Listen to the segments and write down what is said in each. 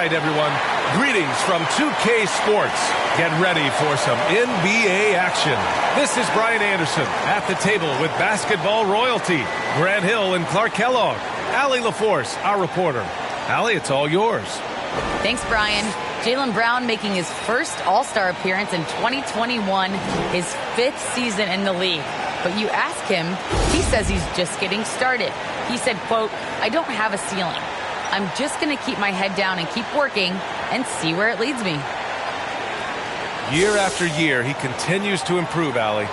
right, everyone. Greetings from 2K Sports. Get ready for some NBA action. This is Brian Anderson at the table with basketball royalty. Grant Hill and Clark Kellogg. Allie LaForce, our reporter. Allie, it's all yours. Thanks, Brian. Jaylen Brown making his first All-Star appearance in 2021, his 5th season in the league. But you ask him, he says he's just getting started. He said, quote, "I don't have a ceiling. I'm just going to keep my head down and keep working and see where it leads me." Year after year, he continues to improve, Allie.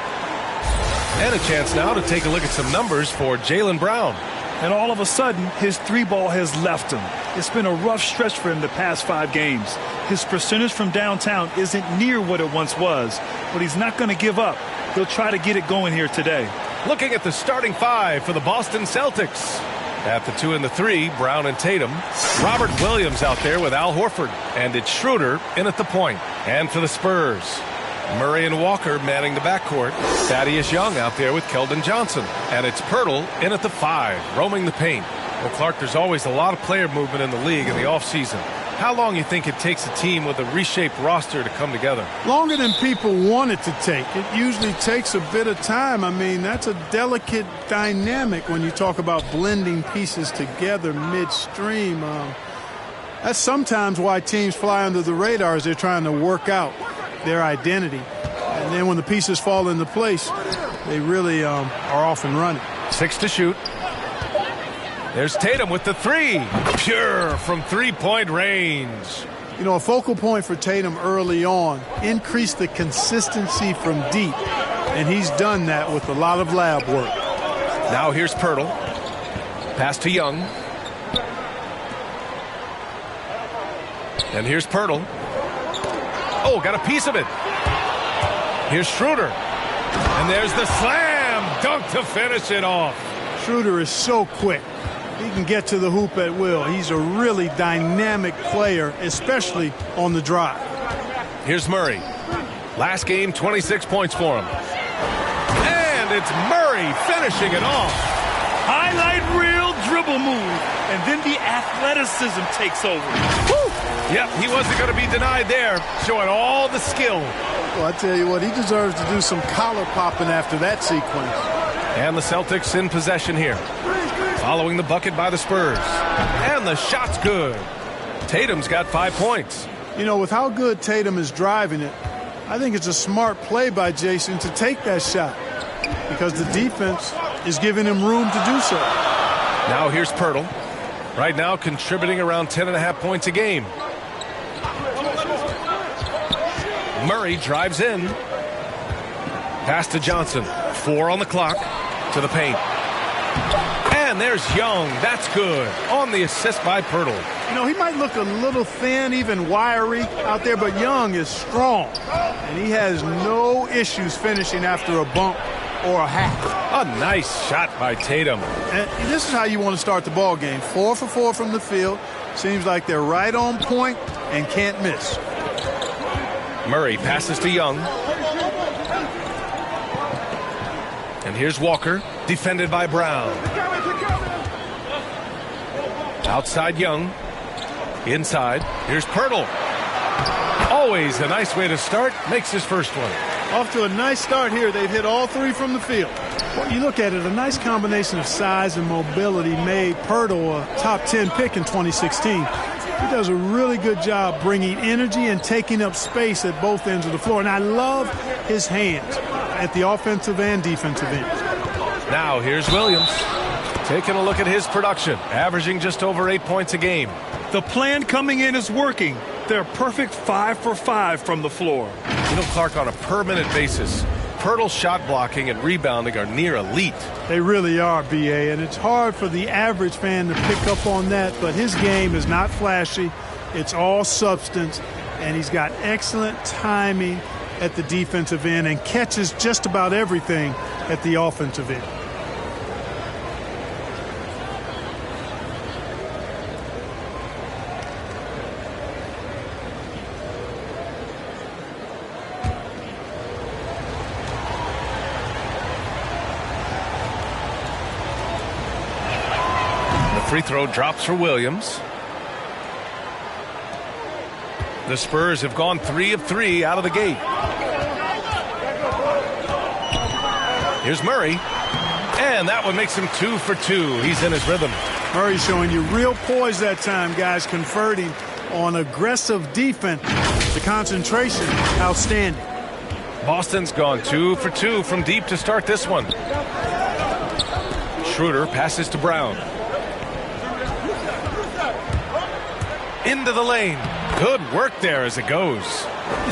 And a chance now to take a look at some numbers for Jaylen Brown. And all of a sudden, his three ball has left him. It's been a rough stretch for him the past 5 games. His percentage from downtown isn't near what it once was, but he's not going to give up. He'll try to get it going here today. Looking at the starting 5 for the Boston Celtics. At the 2 and the 3, Brown and Tatum. Robert Williams out there with Al Horford. And it's Schroeder in at the point. And for the Spurs, Murray and Walker manning the backcourt. Thaddeus Young out there with Keldon Johnson. And it's Pirtle in at the 5, roaming the paint. Well, Clark, there's always a lot of player movement in the league in the offseason. How long do you think it takes a team with a reshaped roster to come together? Longer than people want it to take. It usually takes a bit of time. I mean, that's a delicate dynamic when you talk about blending pieces together midstream. That's sometimes why teams fly under the radar as they're trying to work out their identity. And then when the pieces fall into place, they really are off and running. 6 to shoot. There's Tatum with the 3. Pure from three-point range. You know, a focal point for Tatum early on, increase the consistency from deep. And he's done that with a lot of lab work. Now here's Pirtle. Pass to Young. And here's Pirtle. Oh, got a piece of it. Here's Schroeder. And there's the slam dunk to finish it off. Schroeder is so quick. He can get to the hoop at will. He's a really dynamic player, especially on the drive. Here's Murray. Last game, 26 points for him. And it's Murray finishing it off. Highlight reel dribble move. And then the athleticism takes over. Woo! Yep, he wasn't going to be denied there, showing all the skill. Well, I tell you what, he deserves to do some collar popping after that sequence. And the Celtics in possession here. Following the bucket by the Spurs. And the shot's good. Tatum's got 5 points. You know, with how good Tatum is driving it, I think it's a smart play by Jason to take that shot because the defense is giving him room to do so. Now here's Pirtle. Right now contributing around 10.5 points a game. Murray drives in. Pass to Johnson. 4 on the clock. To the paint. And there's Young. That's good. On the assist by Pirtle. You know, he might look a little thin, even wiry out there, but Young is strong. And he has no issues finishing after a bump or a hack. A nice shot by Tatum. And this is how you want to start the ball game. 4 for 4 from the field. Seems like they're right on point and can't miss. Murray passes to Young. And here's Walker, defended by Brown. Outside Young. Inside. Here's Pirtle. Always a nice way to start. Makes his first one. Off to a nice start here. They've hit all 3 from the field. Well, you look at it, a nice combination of size and mobility made Pirtle a top 10 pick in 2016. He does a really good job bringing energy and taking up space at both ends of the floor. And I love his hands at the offensive and defensive ends. Now here's Williams. Taking a look at his production, averaging just over 8 points a game. The plan coming in is working. They're perfect 5 for 5 from the floor. You know, Clark, on a per-minute basis, Pirtle's shot blocking and rebounding are near elite. They really are, B.A., and it's hard for the average fan to pick up on that, but his game is not flashy. It's all substance, and he's got excellent timing at the defensive end and catches just about everything at the offensive end. Free throw drops for Williams. The Spurs have gone 3 of 3 out of the gate. Here's Murray. And that one makes him 2 for 2. He's in his rhythm. Murray showing you real poise that time, guys, converting on aggressive defense. The concentration, outstanding. Boston's gone 2 for 2 from deep to start this one. Schroeder passes to Brown. Into the lane. Good work there as it goes.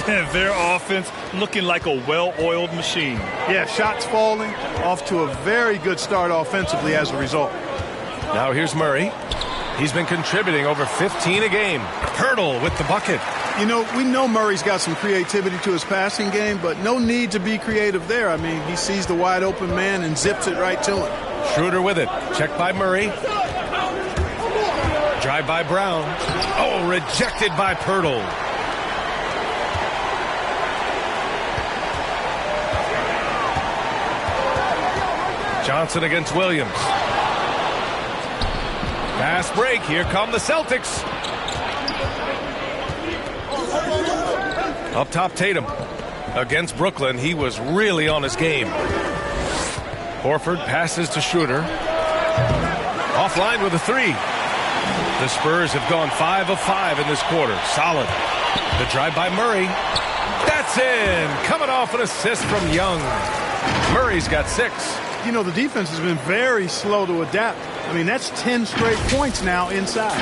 Their offense looking like a well-oiled machine. Yeah, shots falling, off to a very good start offensively as a result. Now here's Murray. He's been contributing over 15 a game. Pirtle with the bucket. You know, we know Murray's got some creativity to his passing game, but no need to be creative there. I mean, he sees the wide open man and zips it right to him. Schroeder with it. Checked by Murray. Drive by Brown. Oh, rejected by Pirtle. Johnson against Williams. Fast break. Here come the Celtics. Up top, Tatum. Against Brooklyn, he was really on his game. Horford passes to Schroeder. Offline with a 3. The Spurs have gone 5 of 5 in this quarter. Solid. The drive by Murray. That's in. Coming off an assist from Young. Murray's got 6. You know, the defense has been very slow to adapt. I mean, that's 10 straight points now inside.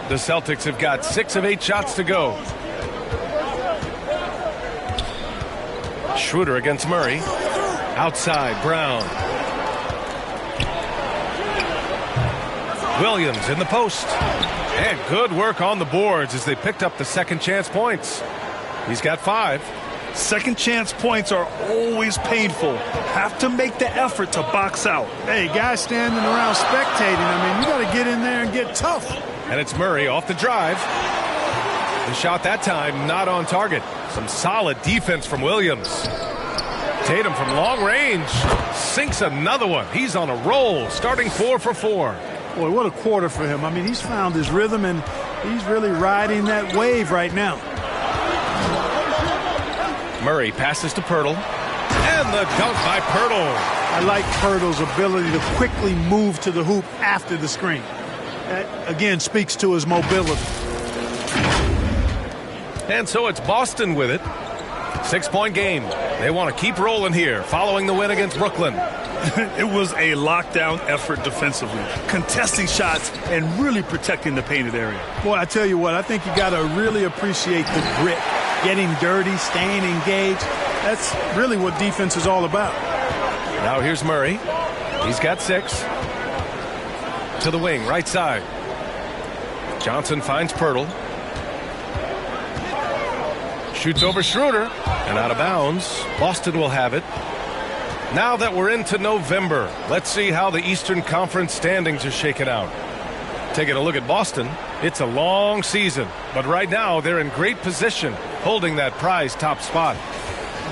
The Celtics have got 6 of 8 shots to go. Schroeder against Murray. Outside, Brown. Williams in the post. And good work on the boards as they picked up the second chance points. He's got 5. Second chance points are always painful. Have to make the effort to box out. Hey, guys standing around spectating. I mean, you got to get in there and get tough. And it's Murray off the drive. The shot that time not on target. Some solid defense from Williams. Tatum from long range sinks another one. He's on a roll, starting 4 for 4. Boy, what a quarter for him. I mean, he's found his rhythm, and he's really riding that wave right now. Murray passes to Pirtle. And the dunk by Pirtle. I like Pirtle's ability to quickly move to the hoop after the screen. That, again, speaks to his mobility. And so it's Boston with it. 6-point game. They want to keep rolling here following the win against Brooklyn. It was a lockdown effort defensively, contesting shots and really protecting the painted area. Boy, I tell you what, I think you got to really appreciate the grit, getting dirty, staying engaged. That's really what defense is all about. Now here's Murray. He's got 6. To the wing, right side. Johnson finds Pirtle. Shoots over Schroeder and out of bounds. Boston will have it. Now that we're into November, let's see how the Eastern Conference standings are shaken out. Taking a look at Boston, it's a long season, but right now they're in great position holding that prized top spot.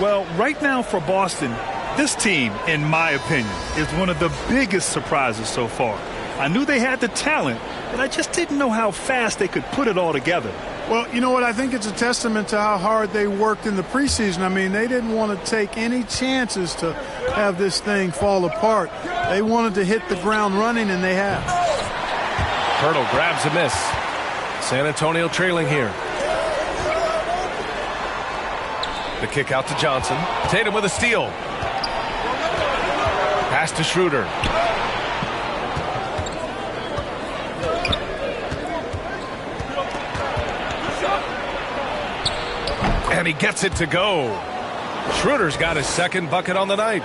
Well, right now for Boston, this team, in my opinion, is one of the biggest surprises so far. I knew they had the talent, but I just didn't know how fast they could put it all together. Well, you know what? I think it's a testament to how hard they worked in the preseason. I mean, they didn't want to take any chances to have this thing fall apart. They wanted to hit the ground running, and they have. Pirtle grabs a miss. San Antonio trailing here. The kick out to Johnson. Tatum with a steal. Pass to Schroeder. And he gets it to go. Schroeder's got his second bucket on the night.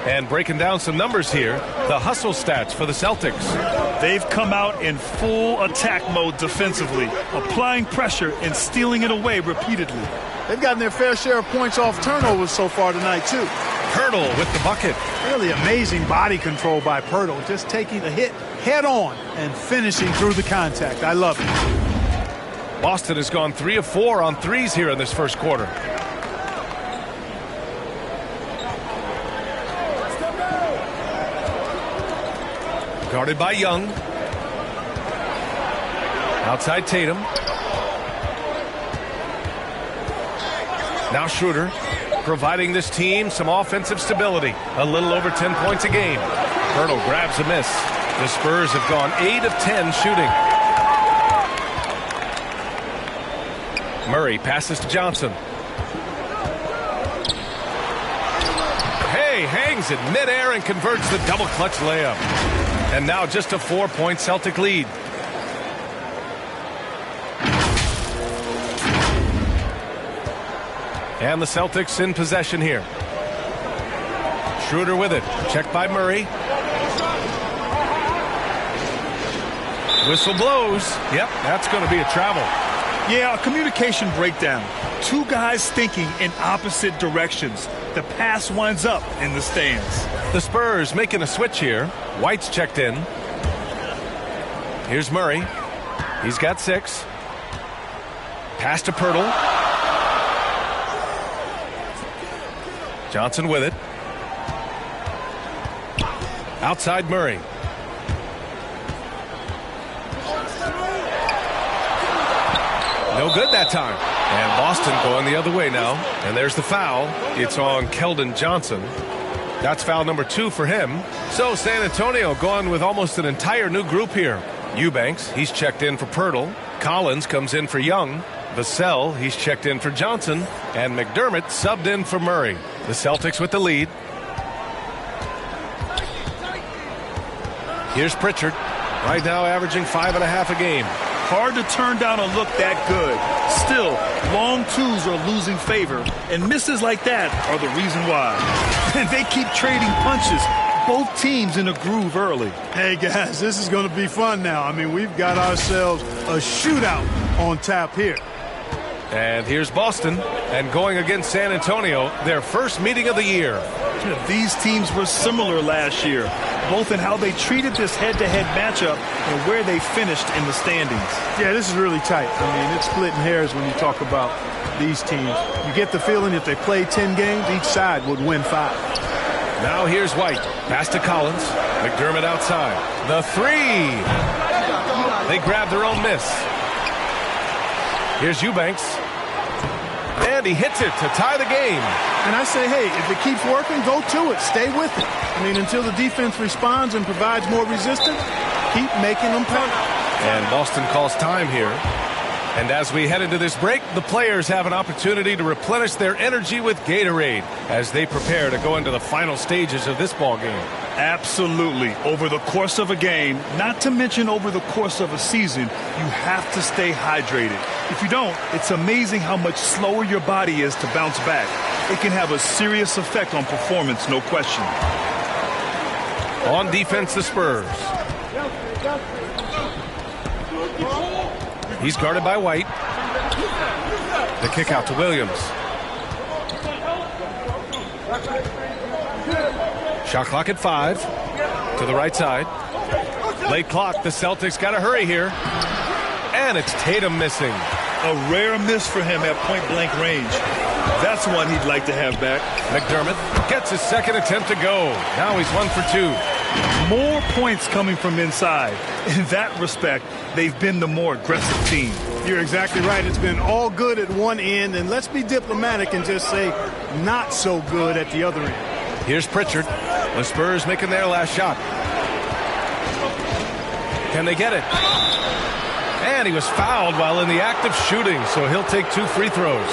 And breaking down some numbers here, the hustle stats for the Celtics. They've come out in full attack mode defensively, applying pressure and stealing it away repeatedly. They've gotten their fair share of points off turnovers so far tonight, too. Pirtle with the bucket. Really amazing body control by Pirtle, just taking the hit head on and finishing through the contact. I love it. Boston has gone 3 of 4 on threes here in this first quarter. Guarded by Young. Outside Tatum. Now Schroeder providing this team some offensive stability. A little over 10 points a game. Pirtle grabs a miss. The Spurs have gone 8 of 10 shooting. Murray passes to Johnson. Hay hangs it midair and converts the double clutch layup. And now just a 4-point Celtic lead. And the Celtics in possession here. Schroeder with it. Checked by Murray. Whistle blows. Yep, that's going to be a travel. Yeah, a communication breakdown. Two guys thinking in opposite directions. The pass winds up in the stands. The Spurs making a switch here. White's checked in. Here's Murray. He's got 6. Pass to Pirtle. Johnson with it. Outside Murray. No good that time. And Boston going the other way now. And there's the foul. It's on Keldon Johnson. That's foul number 2 for him. So San Antonio going with almost an entire new group here. Eubanks, he's checked in for Pirtle. Collins comes in for Young. Vassell, he's checked in for Johnson. And McDermott subbed in for Murray. The Celtics with the lead. Here's Pritchard. Right now averaging 5.5 a game. Hard to turn down a look that good. Still, long twos are losing favor, and misses like that are the reason why. And they keep trading punches. Both teams in a groove early. Hey, guys, this is going to be fun now. I mean, we've got ourselves a shootout on tap here. And here's Boston, and going against San Antonio, their first meeting of the year. These teams were similar last year, both in how they treated this head-to-head matchup and where they finished in the standings. Yeah, this is really tight. I mean, it's splitting hairs when you talk about these teams. You get the feeling if they played 10 games, each side would win 5. Now here's White. Pass to Collins. McDermott outside. The 3. They grab their own miss. Here's Eubanks. And he hits it to tie the game. And I say, hey, if it keeps working, go to it. Stay with it. I mean, until the defense responds and provides more resistance, keep making them pay. And Boston calls time here. And as we head into this break, the players have an opportunity to replenish their energy with Gatorade as they prepare to go into the final stages of this ball game. Absolutely. Over the course of a game, not to mention over the course of a season, you have to stay hydrated. If you don't, it's amazing how much slower your body is to bounce back. It can have a serious effect on performance, no question. On defense, the Spurs. He's guarded by White. The kick out to Williams. Shot clock at 5. To the right side. Late clock. The Celtics got to hurry here. And it's Tatum missing. A rare miss for him at point-blank range. That's one he'd like to have back. McDermott gets his second attempt to go. Now he's 1 for 2. More points coming from inside. In that respect, they've been the more aggressive team. You're exactly right. It's been all good at one end, and let's be diplomatic and just say not so good at the other end. Here's Pritchard. The Spurs making their last shot. Can they get it? And he was fouled while in the act of shooting, so he'll take 2 free throws.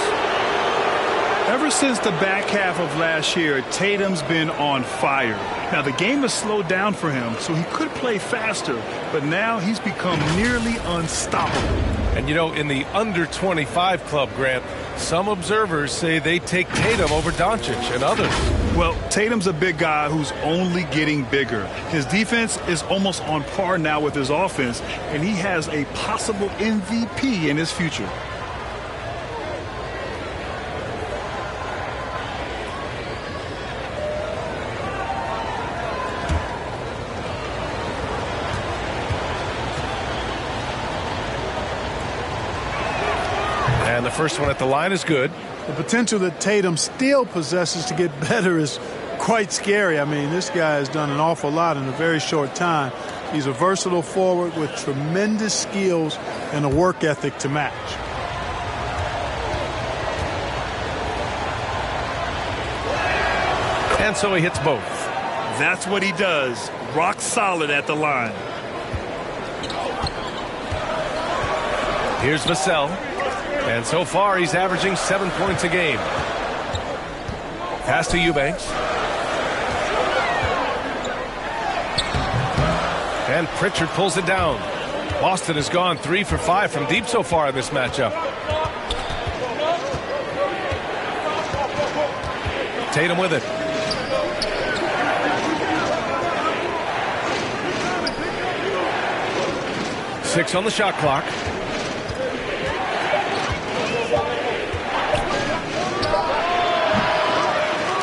Ever since the back half of last year, Tatum's been on fire. Now, the game has slowed down for him, so he could play faster, but now he's become nearly unstoppable. And, you know, in the under-25 club, Grant, some observers say they take Tatum over Doncic and others. Well, Tatum's a big guy who's only getting bigger. His defense is almost on par now with his offense, and he has a possible MVP in his future. And the first one at the line is good. The potential that Tatum still possesses to get better is quite scary. I mean, this guy has done an awful lot in a very short time. He's a versatile forward with tremendous skills and a work ethic to match. And so he hits both. That's what he does. Rock solid at the line. Here's Vassell. And so far, he's averaging 7 points a game. Pass to Eubanks. And Pritchard pulls it down. Boston has gone 3 for 5 from deep so far in this matchup. Tatum with it. Six on the shot clock.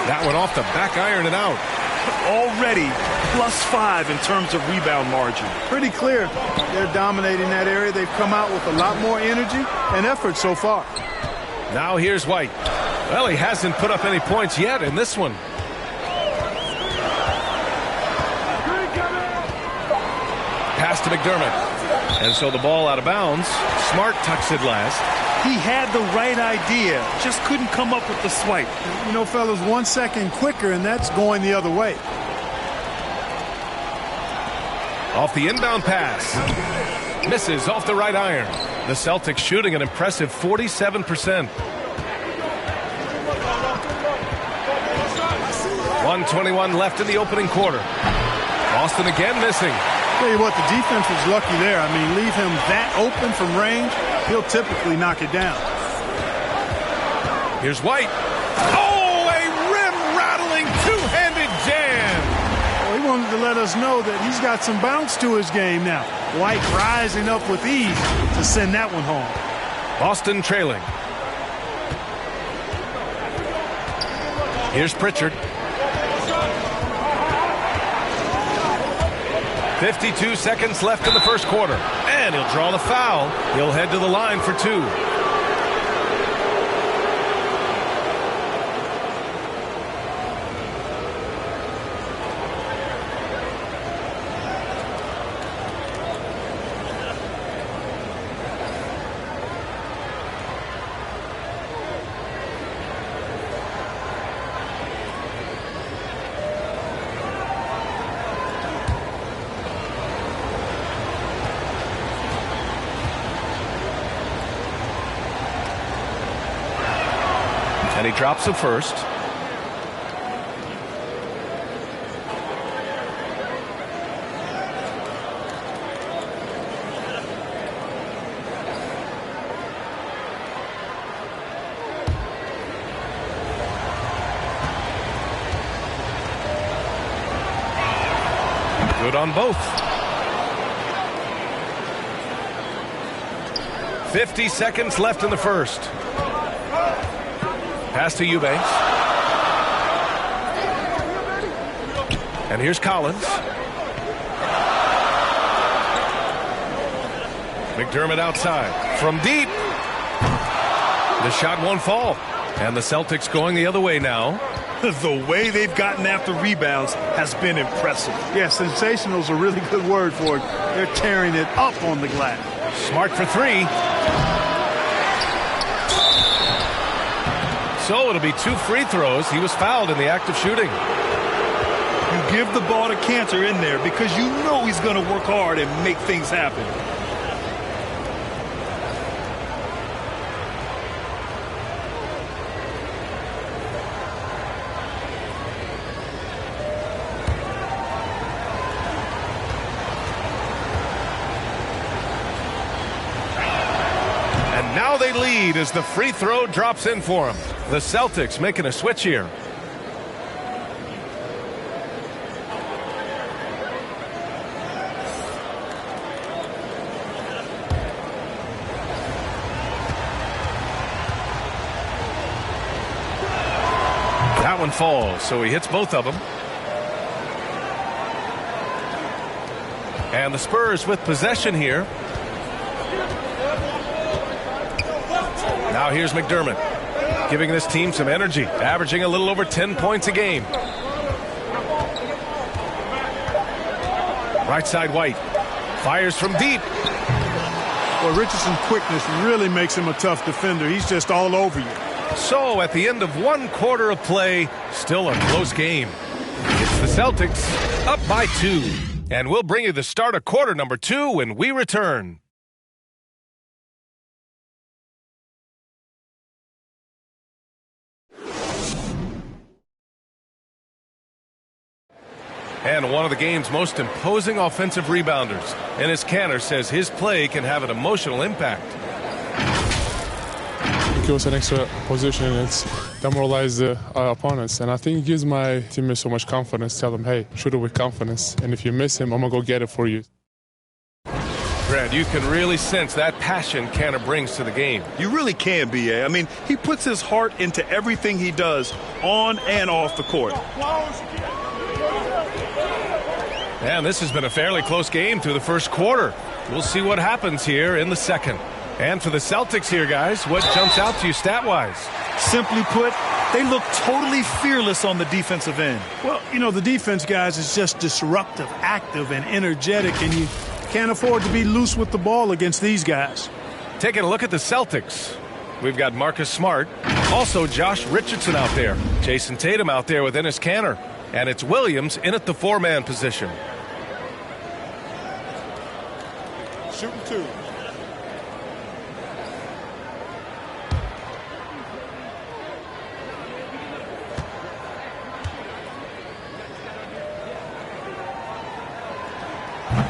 That one off the back iron and out. Already +5 in terms of rebound margin. Pretty clear they're dominating that area. They've come out with a lot more energy and effort so far. Now here's White. Well, he hasn't put up any points yet in this one. Pass to McDermott. And so the ball out of bounds. Smart tucks it last. He had the right idea, just couldn't come up with the swipe. You know, fellas, 1 second quicker, and that's going the other way. Off the inbound pass. Misses off the right iron. The Celtics shooting an impressive 47%. 1:21 left in the opening quarter. Boston again missing. Tell you what, the defense was lucky there. I mean, leave him that open from range, he'll typically knock it down. Here's White. Oh, a rim-rattling two-handed jam. Well, he wanted to let us know that he's got some bounce to his game now. White rising up with ease to send that one home. Boston trailing. Here's Pritchard. 52 seconds left in the first quarter. And he'll draw the foul. He'll head to the line for two. And he drops the first. Good on both. 50 seconds left in the first. Pass to Eubanks. And here's Collins. McDermott outside. From deep. The shot won't fall. And the Celtics going the other way now. The way they've gotten after rebounds has been impressive. Yeah, sensational is a really good word for it. They're tearing it up on the glass. Smart for three. So it'll be 2 free throws. He was fouled in the act of shooting. You give the ball to Cantor in there because you know he's going to work hard and make things happen. And now they lead as the free throw drops in for him. The Celtics making a switch here. That one falls, so he hits both of them. And the Spurs with possession here. Now here's McDermott, giving this team some energy, averaging a little over 10 points a game. Right side White. Fires from deep. Well, Richardson's quickness really makes him a tough defender. He's just all over you. So at the end of 1 quarter of play, still a close game. It's the Celtics up by 2. And we'll bring you the start of quarter number 2 when we return. And one of the game's most imposing offensive rebounders. Enes Kanter says his play can have an emotional impact. It gives an extra position. It's demoralized the opponents. And I think it gives my teammates so much confidence. Tell them, hey, shoot it with confidence. And if you miss him, I'm going to go get it for you. Grant, you can really sense that passion Kanter brings to the game. You really can, B.A. I mean, he puts his heart into everything he does on and off the court. And this has been a fairly close game through the first quarter. We'll see what happens here in the second. And for the Celtics here, guys, what jumps out to you stat-wise? Simply put, they look totally fearless on the defensive end. Well, you know, the defense, guys, is just disruptive, active, and energetic, and you can't afford to be loose with the ball against these guys. Taking a look at the Celtics. We've got Marcus Smart, also Josh Richardson out there, Jason Tatum out there with Enes Kanter, and it's Williams in at the 4-man position. Shooting 2.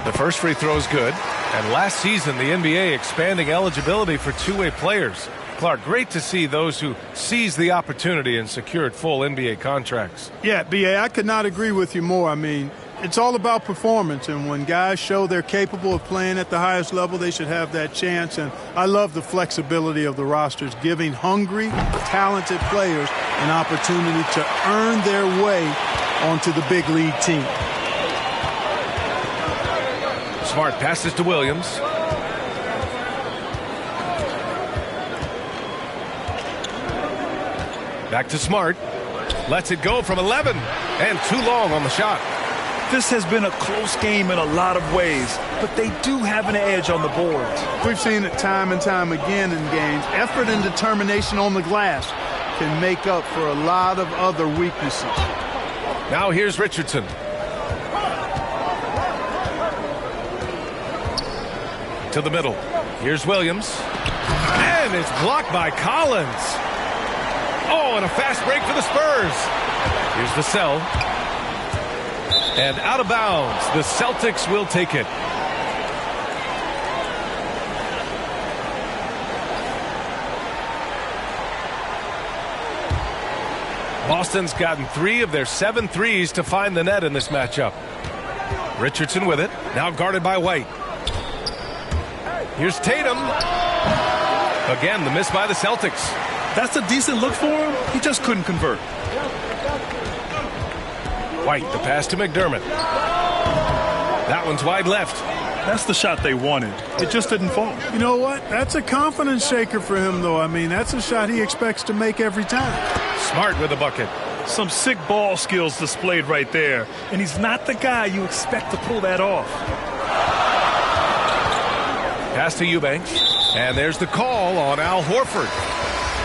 The first free throw is good. And last season, the NBA expanding eligibility for two-way players. Clark, great to see those who seized the opportunity and secured full NBA contracts. Yeah, B.A., I could not agree with you more. I mean, it's all about performance, and when guys show they're capable of playing at the highest level, they should have that chance. And I love the flexibility of the rosters, giving hungry, talented players an opportunity to earn their way onto the big league team. Smart passes to Williams. Back to Smart. Lets it go from 11. And too long on the shot. This has been a close game in a lot of ways, but they do have an edge on the boards. We've seen it time and time again in games. Effort and determination on the glass can make up for a lot of other weaknesses. Now here's Richardson. To the middle. Here's Williams. And it's blocked by Collins. Oh, and a fast break for the Spurs. Here's Vassell. And out of bounds. The Celtics will take it. Boston's gotten 3 of their 7 threes to find the net in this matchup. Richardson with it. Now guarded by White. Here's Tatum. Again, the miss by the Celtics. That's a decent look for him. He just couldn't convert. White, the pass to McDermott. That one's wide left. That's the shot they wanted. It just didn't fall. You know what? That's a confidence shaker for him, though. I mean, that's a shot he expects to make every time. Smart with a bucket. Some sick ball skills displayed right there. And he's not the guy you expect to pull that off. Pass to Eubanks. And there's the call on Al Horford.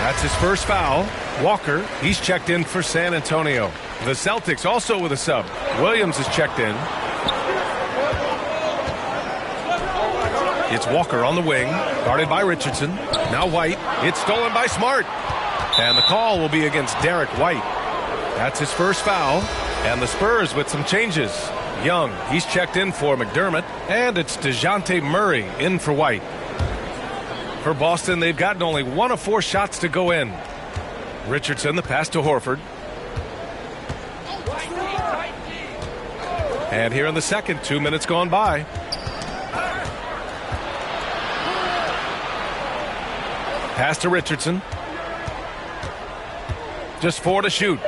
That's his first foul. Walker, he's checked in for San Antonio. The Celtics also with a sub. Williams is checked in. It's Walker on the wing, guarded by Richardson. Now White. It's stolen by Smart. And the call will be against Derek White. That's his first foul. And the Spurs with some changes. Young, he's checked in for McDermott. And it's DeJounte Murray in for White. For Boston, they've gotten only 1 of 4 shots to go in. Richardson, the pass to Horford. And here in the second, 2 minutes gone by. Pass to Richardson. Just 4 to shoot.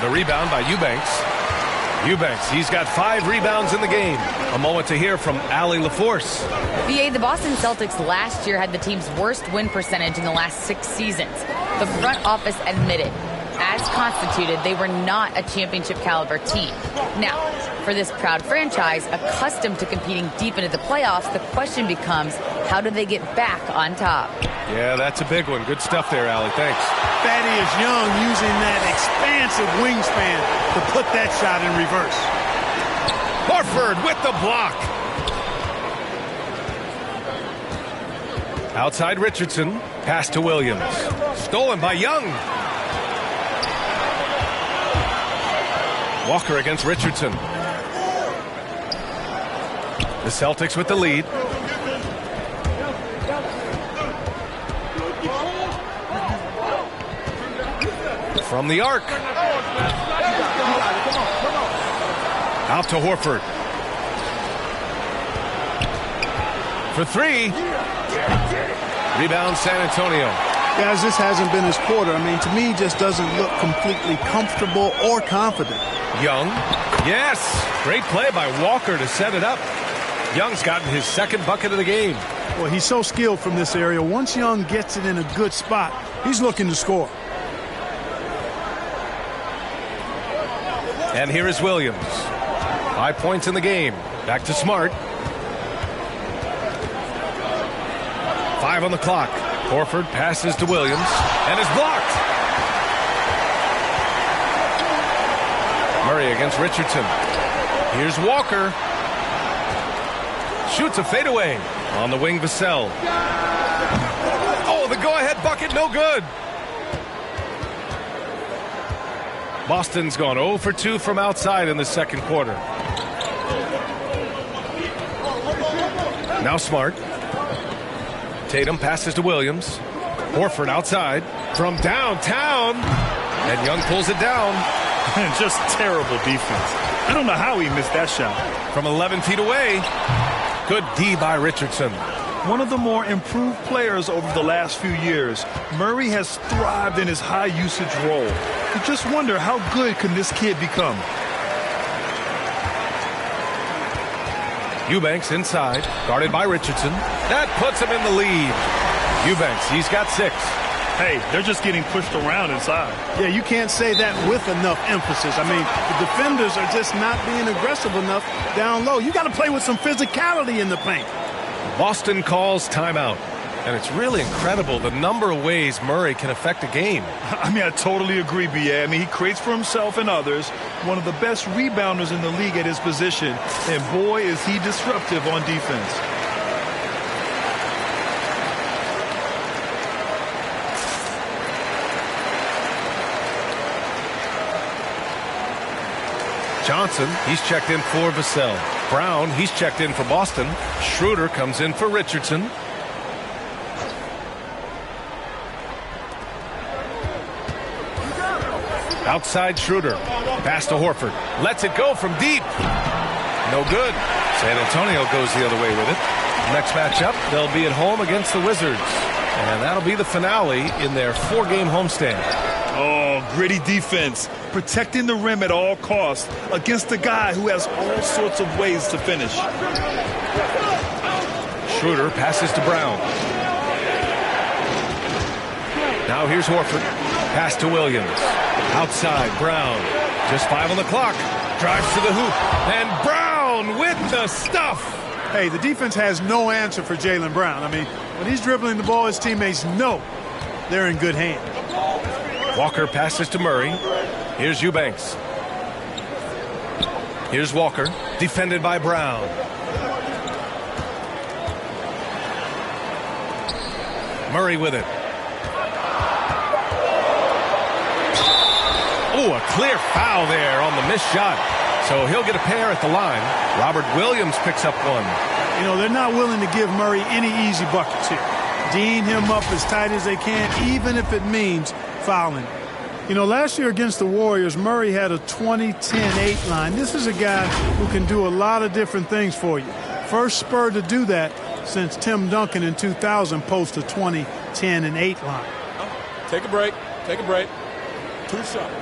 The rebound by Eubanks. Eubanks, he's got 5 rebounds in the game. A moment to hear from Allie LaForce. VA, the Boston Celtics last year had the team's worst win percentage in the last 6 seasons. The front office admitted, as constituted, they were not a championship caliber team. Now, for this proud franchise, accustomed to competing deep into the playoffs, the question becomes, How do they get back on top? Yeah, that's a big one. Good stuff there, Allie. Thanks. Thaddeus Young using that expansive wingspan to put that shot in reverse. Horford with the block. Outside Richardson. Pass to Williams. Stolen by Young. Walker against Richardson. The Celtics with the lead. From the arc. Out to Horford. For three. Rebound San Antonio. Guys, this hasn't been his quarter. I mean, to me, he just doesn't look completely comfortable or confident. Young. Yes. Great play by Walker to set it up. Young's gotten his second bucket of the game. Well, he's so skilled from this area. Once Young gets it in a good spot, he's looking to score. And here is Williams. 5 points in the game. Back to Smart. 5 on the clock. Horford passes to Williams and is blocked. Murray against Richardson. Here's Walker. Shoots a fadeaway. On the wing, Vassell. Oh, the go-ahead bucket, no good. Boston's gone 0 for 2 from outside in the second quarter. Now Smart. Tatum passes to Williams. Horford outside from downtown. And Young pulls it down. Just terrible defense. I don't know how he missed that shot. From 11 feet away. Good D by Richardson. One of the more improved players over the last few years, Murray has thrived in his high-usage role. You just wonder how good can this kid become. Eubanks inside, guarded by Richardson. That puts him in the lead. Eubanks, he's got 6. Hey, they're just getting pushed around inside. Yeah, you can't say that with enough emphasis. I mean, the defenders are just not being aggressive enough down low. You got to play with some physicality in the paint. Boston calls timeout. And it's really incredible the number of ways Murray can affect a game. I mean, I totally agree, B.A. I mean, he creates for himself and others. One of the best rebounders in the league at his position. And boy, is he disruptive on defense. Johnson, he's checked in for Vassell. Brown, he's checked in for Boston. Schroeder comes in for Richardson. Outside Schroeder. Pass to Horford. Lets it go from deep. No good. San Antonio goes the other way with it. Next matchup, they'll be at home against the Wizards. And that'll be the finale in their 4-game homestand. Oh, gritty defense. Protecting the rim at all costs against a guy who has all sorts of ways to finish. Schroeder passes to Brown. Now here's Horford. Pass to Williams. Outside, Brown. Just 5 on the clock. Drives to the hoop. And Brown with the stuff. Hey, the defense has no answer for Jaylen Brown. I mean, when he's dribbling the ball, his teammates know they're in good hands. Walker passes to Murray. Here's Eubanks. Here's Walker. Defended by Brown. Murray with it. Oh, a clear foul there on the missed shot. So he'll get a pair at the line. Robert Williams picks up one. You know, they're not willing to give Murray any easy buckets here. D'ing him up as tight as they can, even if it means fouling. You know, last year against the Warriors, Murray had a 20-10-8 line. This is a guy who can do a lot of different things for you. First Spur to do that since Tim Duncan in 2000 posted a 20-10-8 line. Take a break. Take a break. 2 shots.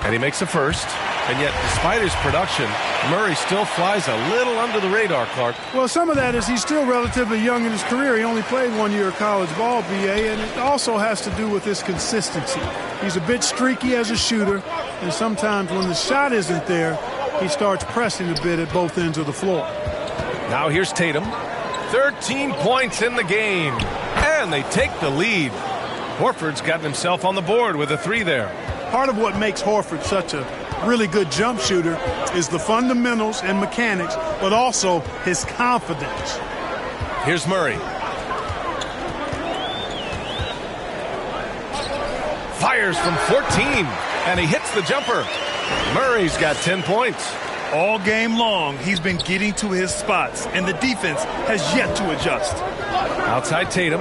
And he makes the first. And yet, despite his production, Murray still flies a little under the radar, Clark. Well, some of that is he's still relatively young in his career. He only played 1 year of college ball, BA, and it also has to do with his consistency. He's a bit streaky as a shooter, and sometimes when the shot isn't there, he starts pressing a bit at both ends of the floor. Now here's Tatum. 13 points in the game, and they take the lead. Horford's gotten himself on the board with a 3 there. Part of what makes Horford such a really good jump shooter is the fundamentals and mechanics, but also his confidence. Here's Murray. Fires from 14, and he hits the jumper. Murray's got 10 points. All game long, he's been getting to his spots, and the defense has yet to adjust. Outside Tatum.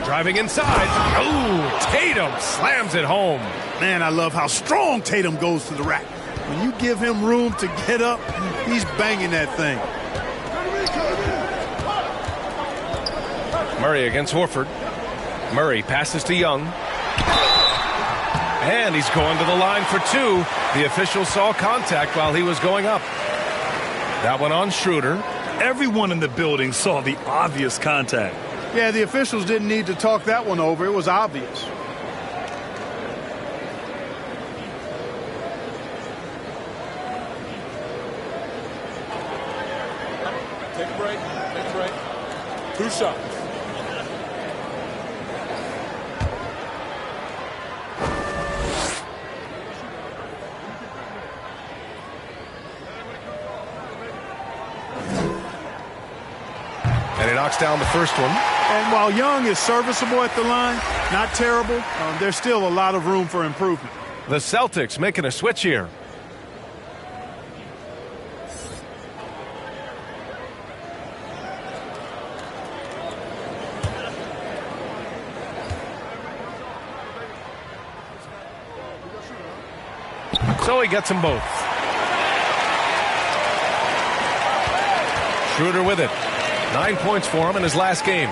Driving inside. Oh, Tatum slams it home. Man, I love how strong Tatum goes to the rack. When you give him room to get up, he's banging that thing. Murray against Horford. Murray passes to Young. And he's going to the line for 2. The official saw contact while he was going up. That one on Schroeder. Everyone in the building saw the obvious contact. Yeah, the officials didn't need to talk that one over. It was obvious. Take a break. Take a break. 2 shots. And he knocks down the first one. And while Young is serviceable at the line, not terrible, there's still a lot of room for improvement. The Celtics making a switch here. So he gets them both. Schroeder with it. 9 points for him in his last game.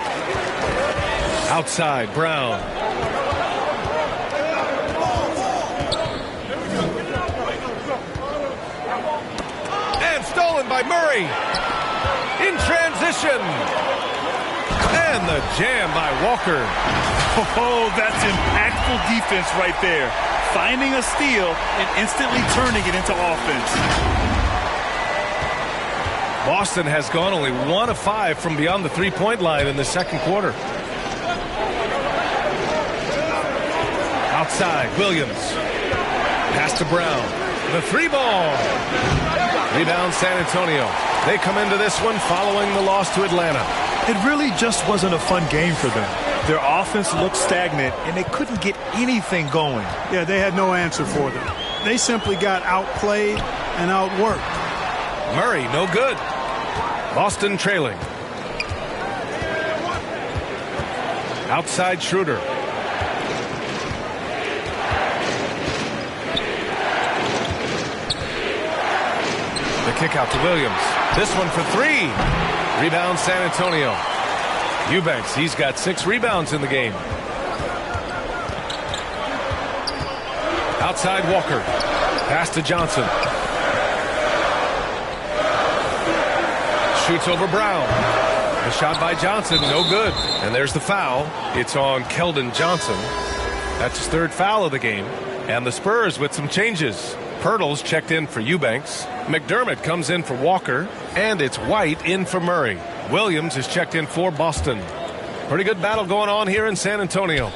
Outside, Brown. And stolen by Murray. In transition. And the jam by Walker. Oh, that's impactful defense right there. Finding a steal and instantly turning it into offense. Boston has gone only 1 of 5 from beyond the three-point line in the second quarter. Outside, Williams. Pass to Brown. The 3-ball. Rebound, San Antonio. They come into this one following the loss to Atlanta. It really just wasn't a fun game for them. Their offense looked stagnant, and they couldn't get anything going. Yeah, they had no answer for them. They simply got outplayed and outworked. Murray, no good. Boston trailing. Outside Schroeder. The kick out to Williams. This one for 3. Rebound San Antonio. Eubanks, he's got 6 rebounds in the game. Outside Walker. Pass to Johnson. Shoots over Brown. The shot by Johnson, no good. And there's the foul. It's on Keldon Johnson. That's his 3rd foul of the game. And the Spurs with some changes. Pirtle's checked in for Eubanks. McDermott comes in for Walker. And it's White in for Murray. Williams is checked in for Boston. Pretty good battle going on here in San Antonio.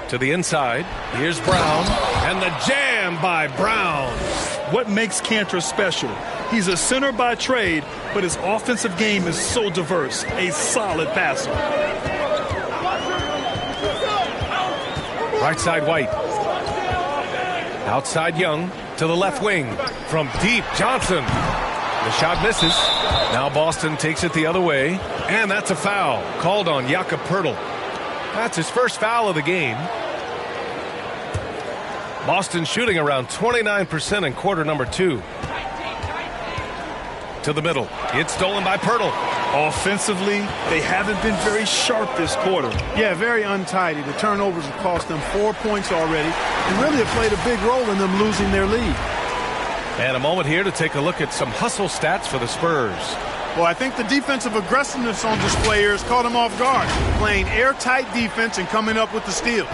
To the inside. Here's Brown. And the jam by Brown. What makes Cantor special? He's a center by trade, but his offensive game is so diverse. A solid passer. Right side White. Outside Young to the left wing. From deep, Johnson. The shot misses. Now Boston takes it the other way. And that's a foul called on Jakob Poeltl. That's his first foul of the game. Boston shooting around 29% in quarter number 2. To the middle. It's stolen by Poeltl. Offensively, they haven't been very sharp this quarter. Yeah, very untidy. The turnovers have cost them 4 points already and really have played a big role in them losing their lead. And a moment here to take a look at some hustle stats for the Spurs. Well, I think the defensive aggressiveness on display here has caught them off guard, playing airtight defense and coming up with the steals.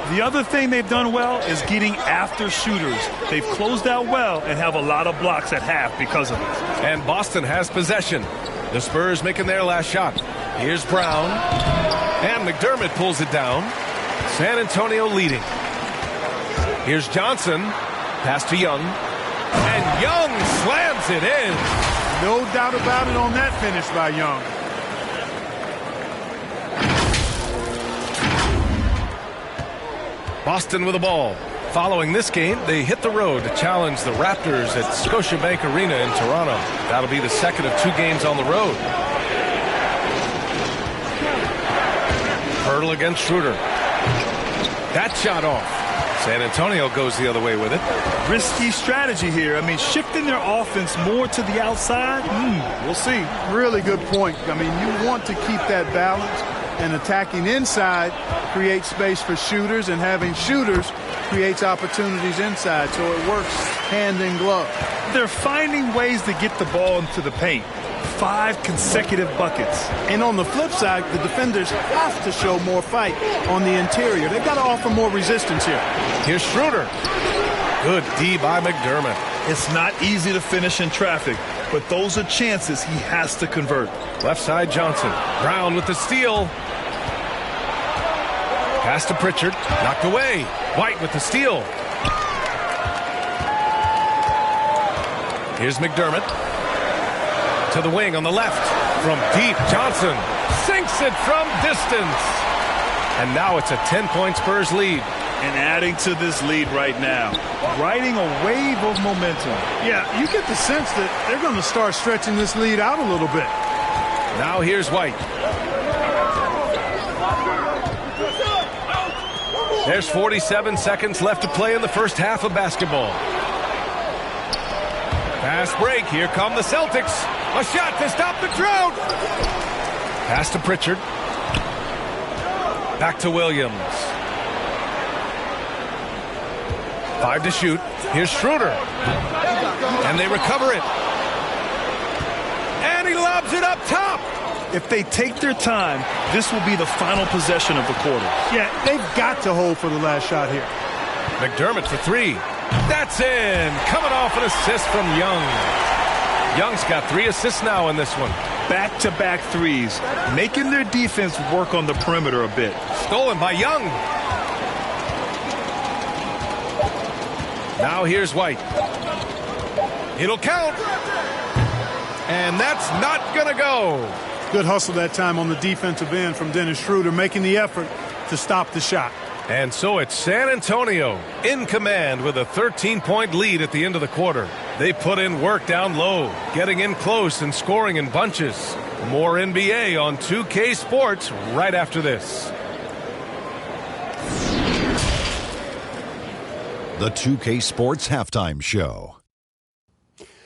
The other thing they've done well is getting after shooters. They've closed out well and have a lot of blocks at half because of it. And Boston has possession. The Spurs making their last shot. Here's Brown. And McDermott pulls it down. San Antonio leading. Here's Johnson. Pass to Young. And Young slams it in. No doubt about it on that finish by Young. Boston with the ball. Following this game, they hit the road to challenge the Raptors at Scotiabank Arena in Toronto. That'll be the second of 2 games on the road. Hurdle against Schroeder. That shot off. San Antonio goes the other way with it. Risky strategy here. I mean, shifting their offense more to the outside, we'll see. Really good point. I mean, you want to keep that balance, and attacking inside creates space for shooters, and having shooters creates opportunities inside, so it works hand in glove. They're finding ways to get the ball into the paint. 5 consecutive buckets. And on the flip side, the defenders have to show more fight on the interior. They've got to offer more resistance here. Here's Schroeder. Good D by McDermott. It's not easy to finish in traffic, but those are chances he has to convert. Left side Johnson. Brown with the steal. Pass to Pritchard. Knocked away. White with the steal. Here's McDermott. To the wing on the left. From deep, Johnson sinks it from distance. And now it's a 10-point Spurs lead. And adding to this lead right now. Riding a wave of momentum. Yeah, you get the sense that they're going to start stretching this lead out a little bit. Now here's White. There's 47 seconds left to play in the first half of basketball. Fast break. Here come the Celtics. A shot to stop the drought. Pass to Pritchard. Back to Williams. 5 to shoot. Here's Schroeder. And they recover it. And he lobs it up top. If they take their time, this will be the final possession of the quarter. Yeah, they've got to hold for the last shot here. McDermott for 3. That's in. Coming off an assist from Young. Young's got 3 assists now in this one. Back-to-back threes, making their defense work on the perimeter a bit. Stolen by Young. Now here's White. It'll count. And that's not going to go. Good hustle that time on the defensive end from Dennis Schroeder, making the effort to stop the shot. And so it's San Antonio in command with a 13-point lead at the end of the quarter. They put in work down low, getting in close and scoring in bunches. More NBA on 2K Sports right after this. The 2K Sports Halftime Show.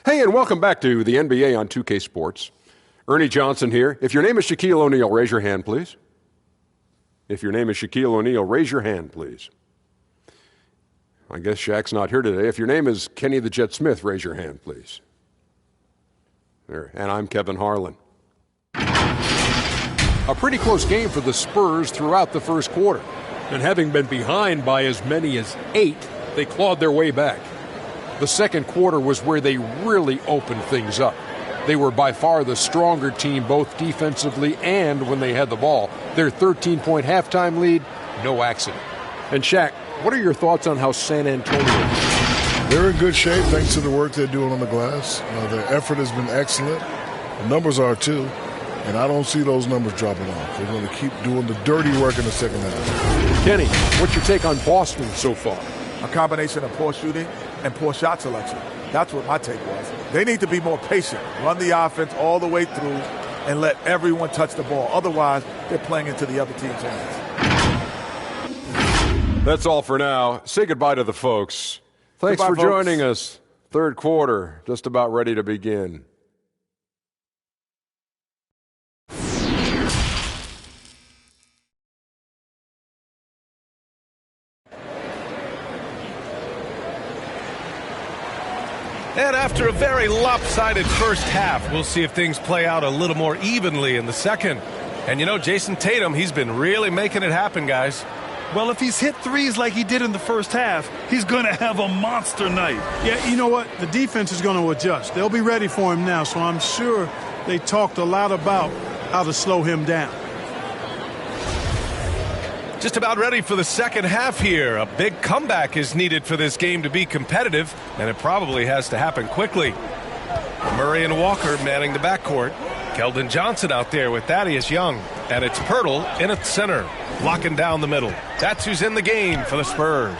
Hey, and welcome back to the NBA on 2K Sports. Ernie Johnson here. If your name is Shaquille O'Neal, raise your hand, please. If your name is Shaquille O'Neal, raise your hand, please. I guess Shaq's not here today. If your name is Kenny the Jet Smith, raise your hand, please. There. And I'm Kevin Harlan. A pretty close game for the Spurs throughout the first quarter. And having been behind by as many as 8, they clawed their way back. The second quarter was where they really opened things up. They were by far the stronger team, both defensively and when they had the ball. Their 13-point halftime lead, no accident. And Shaq, what are your thoughts on how San Antonio is? They're in good shape thanks to the work they're doing on the glass. Their effort has been excellent. The numbers are too. And I don't see those numbers dropping off. They're going to keep doing the dirty work in the second half. Kenny, what's your take on Boston so far? A combination of poor shooting and poor shot selection. That's what my take was. They need to be more patient, run the offense all the way through, and let everyone touch the ball. Otherwise, they're playing into the other team's hands. That's all for now. Say goodbye to the folks. Thanks for joining us. Third quarter, just about ready to begin. And after a very lopsided first half, we'll see if things play out a little more evenly in the second. And you know, Jason Tatum, he's been really making it happen, guys. Well, if he's hit threes like he did in the first half, he's going to have a monster night. Yeah, you know what? The defense is going to adjust. They'll be ready for him now, so I'm sure they talked a lot about how to slow him down. Just about ready for the second half here. A big comeback is needed for this game to be competitive, and it probably has to happen quickly. Murray and Walker manning the backcourt. Keldon Johnson out there with Thaddeus Young. And it's Pirtle in at center, locking down the middle. That's who's in the game for the Spurs.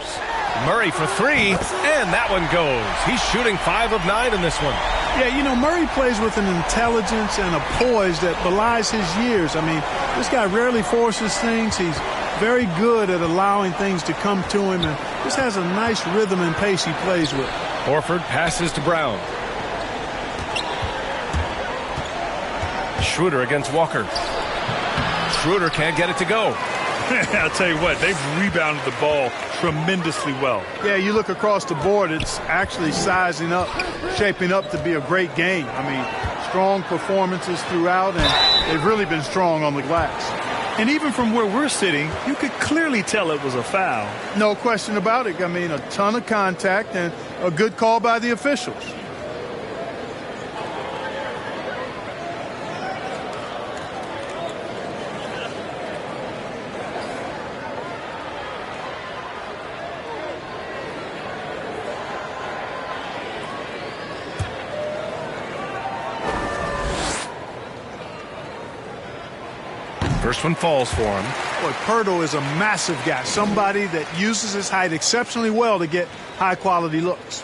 Murray for three, and that one goes. He's shooting 5 of 9 in this one. Yeah, you know, Murray plays with an intelligence and a poise that belies his years. I mean, this guy rarely forces things. He's very good at allowing things to come to him, and just has a nice rhythm and pace he plays with. Horford passes to Brown. Schroeder against Walker. Schroeder can't get it to go. I'll tell you what, they've rebounded the ball tremendously well. Yeah, you look across the board, it's actually sizing up, shaping up to be a great game. I mean, strong performances throughout, and they've really been strong on the glass. And even from where we're sitting, you could clearly tell it was a foul. No question about it. I mean, a ton of contact and a good call by the officials. First one falls for him. Boy, Pirtle is a massive guy, somebody that uses his height exceptionally well to get high-quality looks.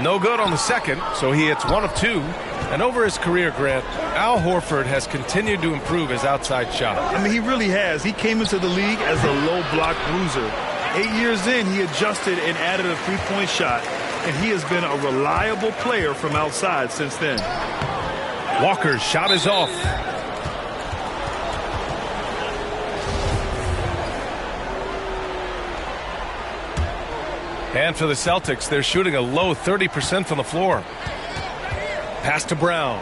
No good on the second, so he hits 1 of 2. And over his career, Grant, Al Horford has continued to improve his outside shot. I mean, he really has. He came into the league as a low block bruiser. 8 years in, he adjusted and added a three-point shot, and he has been a reliable player from outside since then. Walker's shot is off. And for the Celtics, they're shooting a low 30% from the floor. Pass to Brown.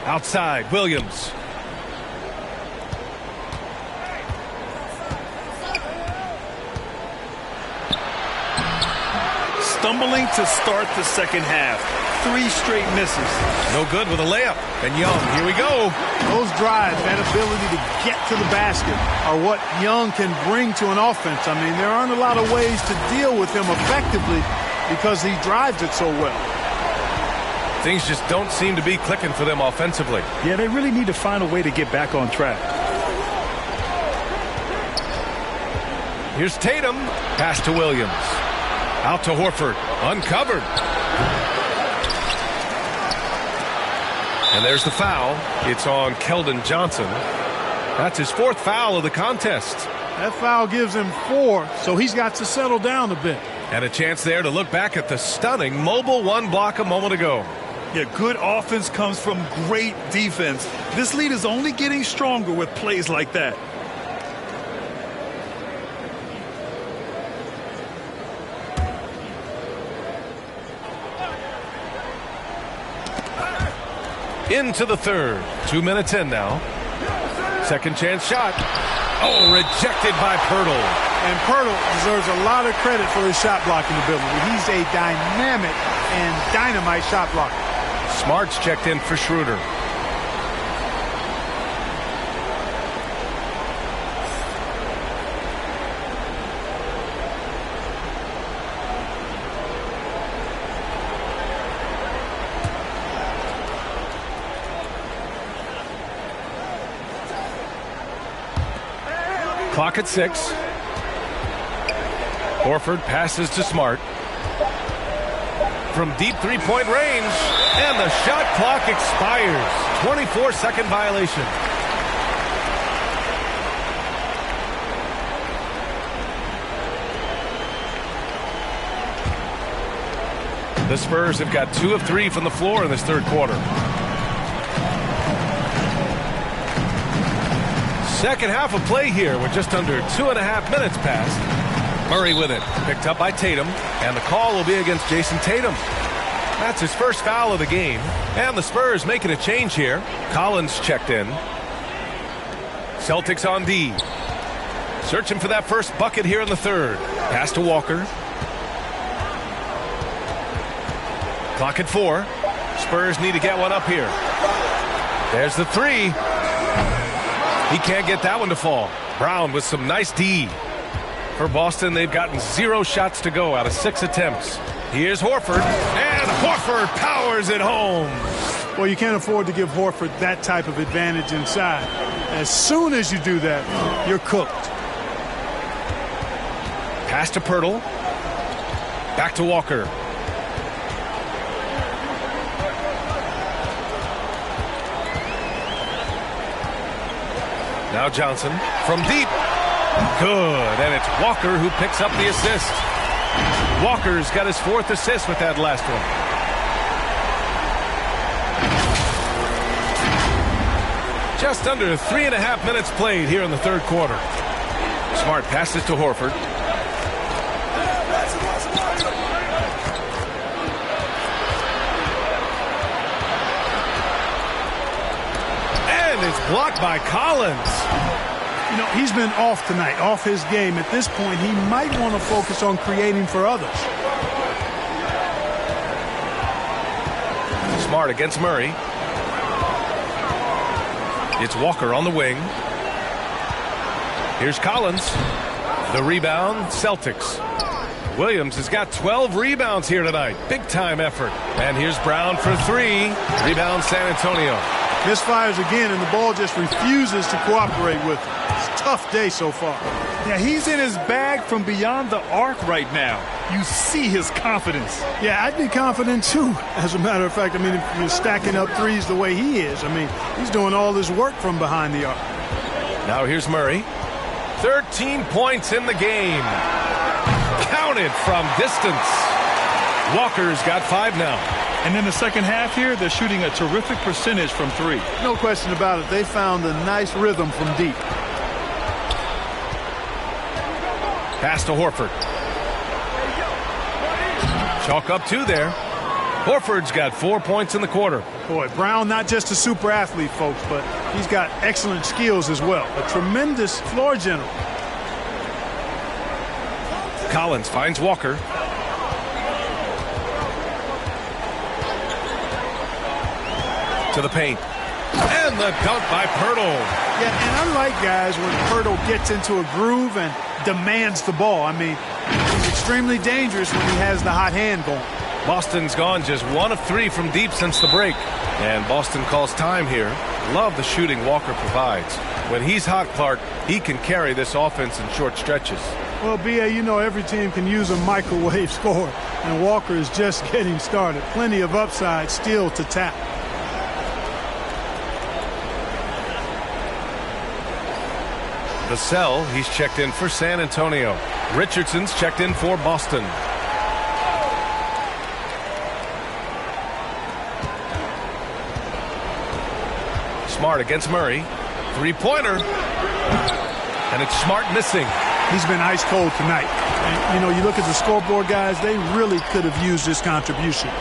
Outside, Williams. Stumbling to start the second half. 3 straight misses. No good with a layup. And Young, here we go. Those drives, that ability to get to the basket, are what Young can bring to an offense. I mean, there aren't a lot of ways to deal with him effectively because he drives it so well. Things just don't seem to be clicking for them offensively. Yeah, they really need to find a way to get back on track. Here's Tatum. Pass to Williams. Out to Horford. Uncovered. And there's the foul. It's on Keldon Johnson. That's his 4th foul of the contest. That foul gives him 4, so he's got to settle down a bit. And a chance there to look back at the stunning mobile 1 block a moment ago. Yeah, good offense comes from great defense. This lead is only getting stronger with plays like that. Into the third. 2 minutes in now. Second chance shot. Oh, rejected by Pirtle. And Pirtle deserves a lot of credit for his shot blocking ability. He's a dynamic and dynamite shot blocker. Smart's checked in for Schroeder. Clock at 6. Horford passes to Smart. From deep three-point range. And the shot clock expires. 24-second violation. The Spurs have got 2 of 3 from the floor in this third quarter. Second half of play here with just under 2.5 minutes passed. Murray with it. Picked up by Tatum. And the call will be against Jason Tatum. That's his first foul of the game. And the Spurs making a change here. Collins checked in. Celtics on D. Searching for that first bucket here in the third. Pass to Walker. Clock at 4. Spurs need to get one up here. There's the 3. He can't get that one to fall. Brown with some nice D. For Boston, they've gotten 0 shots to go out of 6 attempts. Here's Horford, and Horford powers it home. Well, you can't afford to give Horford that type of advantage inside. As soon as you do that, you're cooked. Pass to Pirtle. Back to Walker. Now Johnson from deep. Good, and it's Walker who picks up the assist. Walker's got his 4th assist with that last one. Just under 3.5 minutes played here in the third quarter. Smart passes to Horford. And it's blocked by Collins. You know, he's been off tonight, off his game. At this point, he might want to focus on creating for others. Smart against Murray. It's Walker on the wing. Here's Collins. The rebound, Celtics. Williams has got 12 rebounds here tonight. Big time effort. And here's Brown for 3. Rebound, San Antonio. Misfires again, and the ball just refuses to cooperate with him. It's a tough day so far. Yeah, he's in his bag from beyond the arc right now. You see his confidence. Yeah, I'd be confident too. As a matter of fact, I mean, if you're stacking up threes the way he is, I mean, he's doing all this work from behind the arc. Now here's Murray. 13 points in the game. Counted from distance. Walker's got 5 now. And in the second half here, they're shooting a terrific percentage from 3. No question about it. They found a nice rhythm from deep. Pass to Horford. Chalk up 2 there. Horford's got 4 points in the quarter. Boy, Brown not just a super athlete, folks, but he's got excellent skills as well. A tremendous floor general. Collins finds Walker. To the paint. And the dunk by Pirtle. Yeah, and I like guys when Pirtle gets into a groove and demands the ball. I mean, he's extremely dangerous when he has the hot hand going. Boston's gone just 1 of 3 from deep since the break. And Boston calls time here. Love the shooting Walker provides. When he's hot, Clark, he can carry this offense in short stretches. Well, B.A., you know every team can use a microwave score, and Walker is just getting started. Plenty of upside still to tap. Vassell, he's checked in for San Antonio. Richardson's checked in for Boston. Smart against Murray. 3-pointer. And it's Smart missing. He's been ice cold tonight. And, you know, you look at the scoreboard, guys, they really could have used his contributions.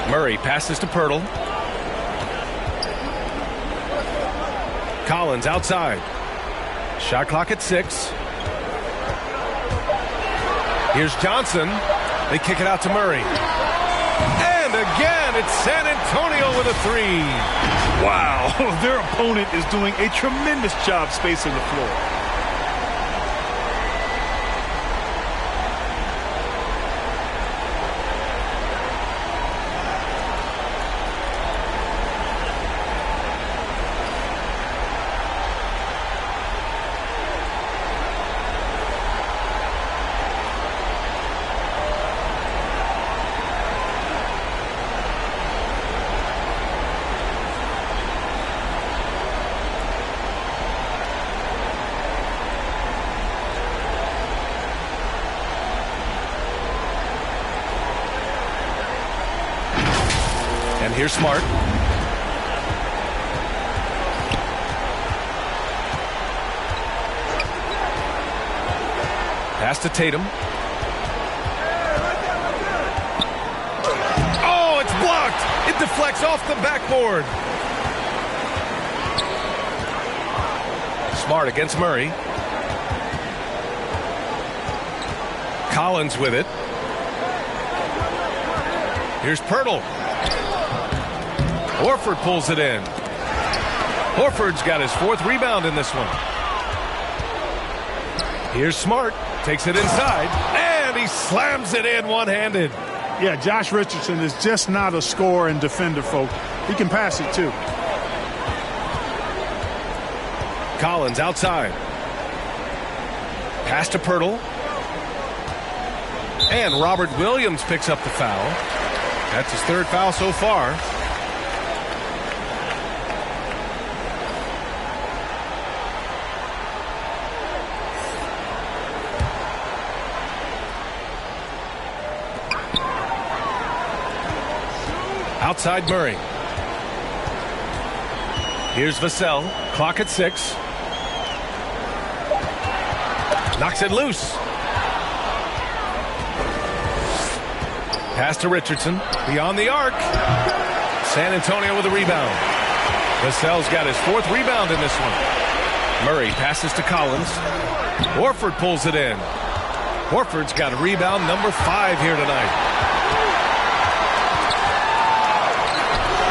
Murray passes to Pirtle. Collins outside. Shot clock at 6. Here's Johnson. They kick it out to Murray. And again, it's San Antonio with a 3. Wow, their opponent is doing a tremendous job spacing the floor. And here's Smart. Pass to Tatum. Oh, it's blocked. It deflects off the backboard. Smart against Murray. Collins with it. Here's Pirtle. Horford pulls it in. Horford's got his 4th rebound in this one. Here's Smart. Takes it inside. And he slams it in one-handed. Yeah, Josh Richardson is just not a scorer and defender, folks. He can pass it, too. Collins outside. Pass to Pirtle. And Robert Williams picks up the foul. That's his 3rd foul so far. Outside Murray. Here's Vassell. Clock at 6. Knocks it loose. Pass to Richardson. Beyond the arc. San Antonio with a rebound. Vassell's got his 4th rebound in this one. Murray passes to Collins. Horford pulls it in. Horford's got a rebound number 5 here tonight.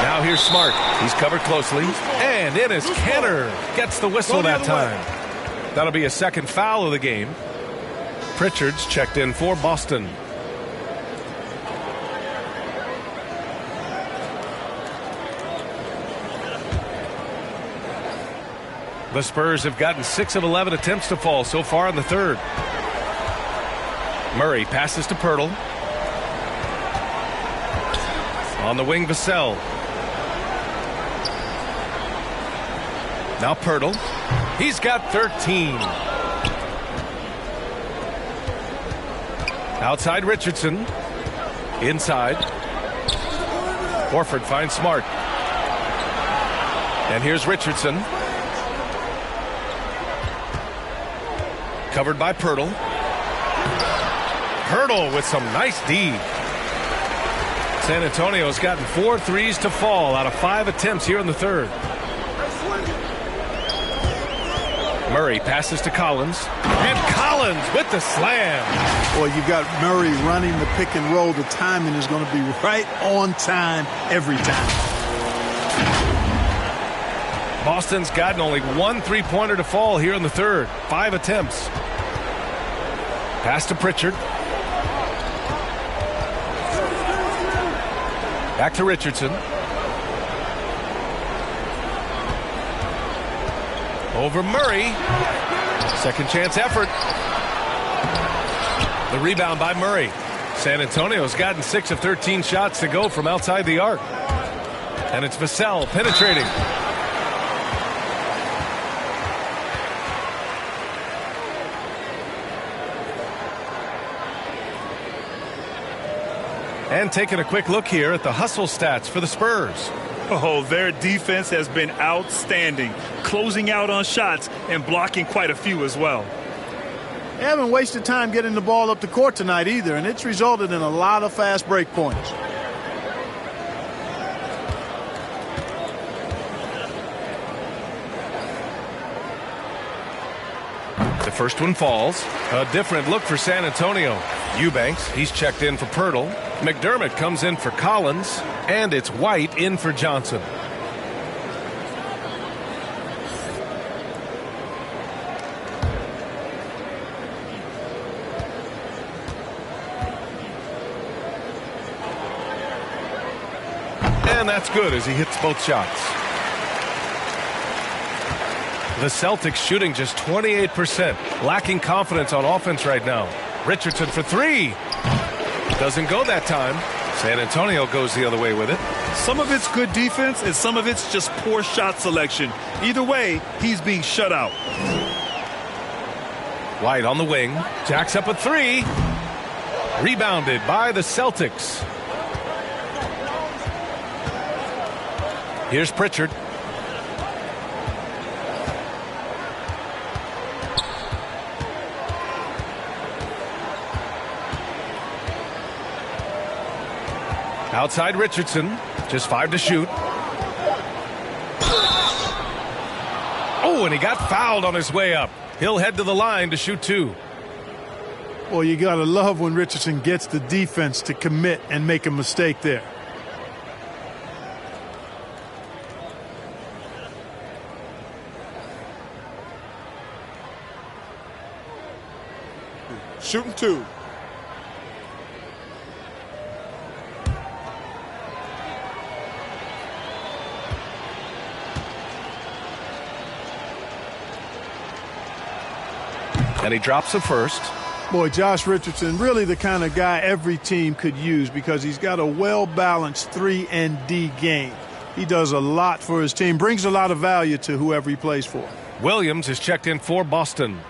Now here's Smart. He's covered closely. And in is Kenner. Gets the whistle that time. That'll be a 2nd foul of the game. Pritchard's checked in for Boston. The Spurs have gotten 6 of 11 attempts to fall so far in the 3rd. Murray passes to Pirtle. On the wing, Vassell. Now Pirtle. He's got 13. Outside Richardson. Inside. Horford finds Smart. And here's Richardson. Covered by Pirtle. Pirtle with some nice D. San Antonio's gotten 4 threes to fall out of 5 attempts here in the 3rd. Murray passes to Collins. And Collins with the slam. Boy, you've got Murray running the pick and roll. The timing is going to be right on time every time. Boston's gotten only 1 3-pointer to fall here in the 3rd. 5 attempts. Pass to Pritchard. Back to Richardson. Over Murray. 2nd chance effort. The rebound by Murray. San Antonio's gotten 6 of 13 shots to go from outside the arc. And it's Vassell penetrating. And taking a quick look here at the hustle stats for the Spurs. Oh, their defense has been outstanding, closing out on shots and blocking quite a few as well. They haven't wasted time getting the ball up the court tonight either, and it's resulted in a lot of fast break points. The first one falls. A different look for San Antonio. Eubanks, he's checked in for Pirtle. McDermott comes in for Collins. And it's White in for Johnson. And that's good as he hits both shots. The Celtics shooting just 28%, lacking confidence on offense right now. Richardson for 3. Doesn't go that time. San Antonio goes the other way with it. Some of it's good defense and some of it's just poor shot selection. Either way, he's being shut out. White on the wing. Jacks up a 3. Rebounded by the Celtics. Here's Pritchard. Outside Richardson, just 5 to shoot. Oh, and he got fouled on his way up. He'll head to the line to shoot 2. Well, you got to love when Richardson gets the defense to commit and make a mistake there. Shooting 2. And he drops the first. Boy, Josh Richardson, really the kind of guy every team could use because he's got a well-balanced 3 and D game. He does a lot for his team, brings a lot of value to whoever he plays for. Williams is checked in for Boston.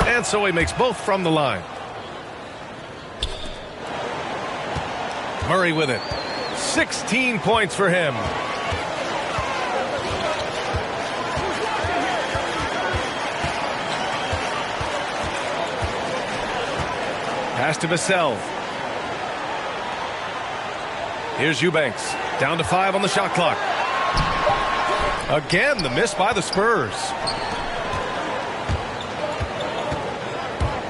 And so he makes both from the line. Murray with it. 16 points for him. Pass to Vassell. Here's Eubanks. Down to 5 on the shot clock. Again, the miss by the Spurs.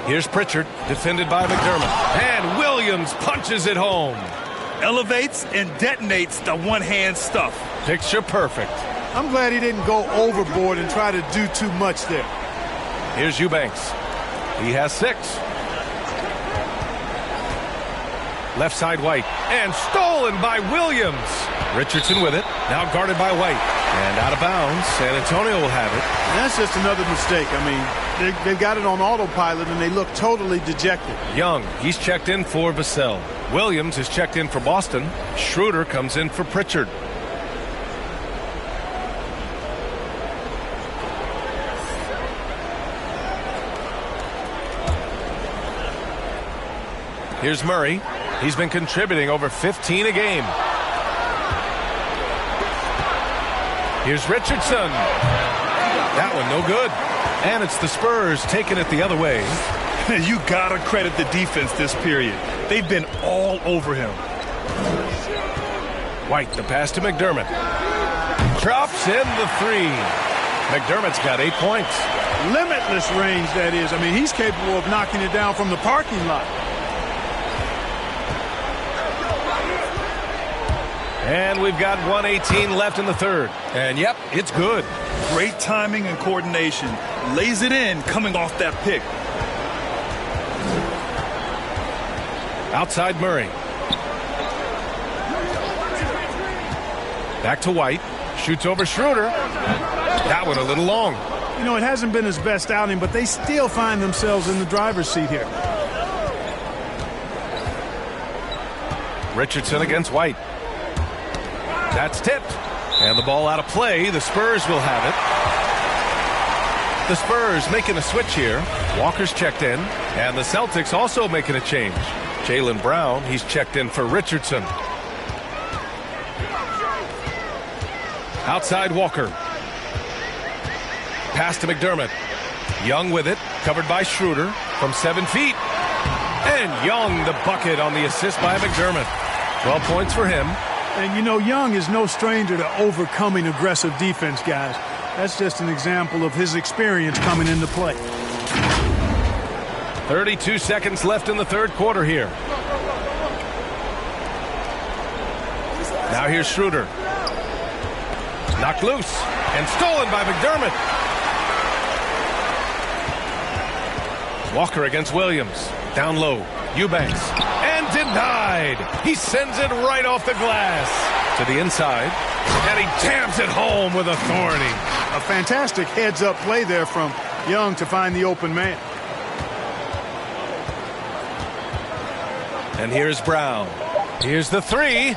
Here's Pritchard, defended by McDermott. And Williams punches it home. Elevates and detonates the one-hand stuff. Picture perfect. I'm glad he didn't go overboard and try to do too much there. Here's Eubanks. He has 6. Left side White. And stolen by Williams. Richardson with it. Now guarded by White. And out of bounds. San Antonio will have it. And that's just another mistake. I mean, they've got it on autopilot, and they look totally dejected. Young, he's checked in for Vassell. Williams is checked in for Boston. Schroeder comes in for Pritchard. Here's Murray. He's been contributing over 15 a game. Here's Richardson. That one no good. And it's the Spurs taking it the other way. You gotta credit the defense this period. They've been all over him. White, the pass to McDermott. Drops in the 3. McDermott's got 8 points. Limitless range, that is. I mean, he's capable of knocking it down from the parking lot. And we've got 1:18 left in the third. And yep, it's good. Great timing and coordination. Lays it in coming off that pick. Outside Murray. Back to White. Shoots over Schroeder. That one a little long. You know, it hasn't been his best outing, but they still find themselves in the driver's seat here. Richardson against White. That's tipped. And the ball out of play. The Spurs will have it. The Spurs making a switch here. Walker's checked in. And the Celtics also making a change. Jaylen Brown, he's checked in for Richardson. Outside Walker. Pass to McDermott. Young with it. Covered by Schroeder from 7 feet. And Young the bucket on the assist by McDermott. 12 points for him. And, you know, Young is no stranger to overcoming aggressive defense, guys. That's just an example of his experience coming into play. 32 seconds left in the third quarter here. Now here's Schroeder. Knocked loose and stolen by McDermott. Walker against Williams. Down low. Eubanks. And denied. He sends it right off the glass to the inside. And he jams it home with authority. A fantastic heads-up play there from Young to find the open man. And here's Brown. Here's the 3.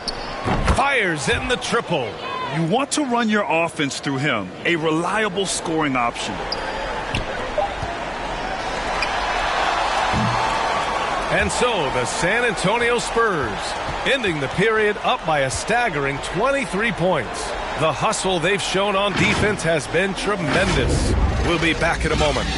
Fires in the triple. You want to run your offense through him. A reliable scoring option. And so the San Antonio Spurs ending the period up by a staggering 23 points. The hustle they've shown on defense has been tremendous. We'll be back in a moment.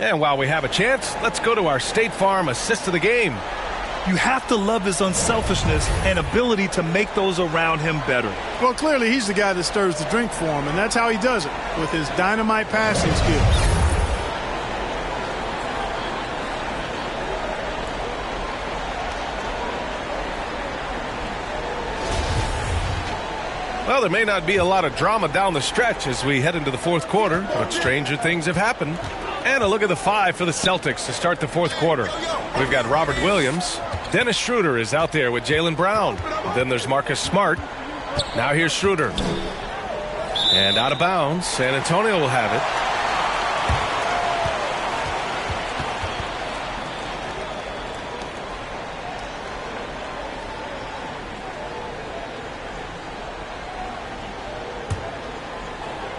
And while we have a chance, let's go to our State Farm assist of the game. You have to love his unselfishness and ability to make those around him better. Well, clearly he's the guy that stirs the drink for him, and that's how he does it, with his dynamite passing skills. Well, there may not be a lot of drama down the stretch as we head into the fourth quarter, but stranger things have happened. And a look at the 5 for the Celtics to start the fourth quarter. We've got Robert Williams. Dennis Schroeder is out there with Jaylen Brown. Then there's Marcus Smart. Now here's Schroeder. And out of bounds. San Antonio will have it.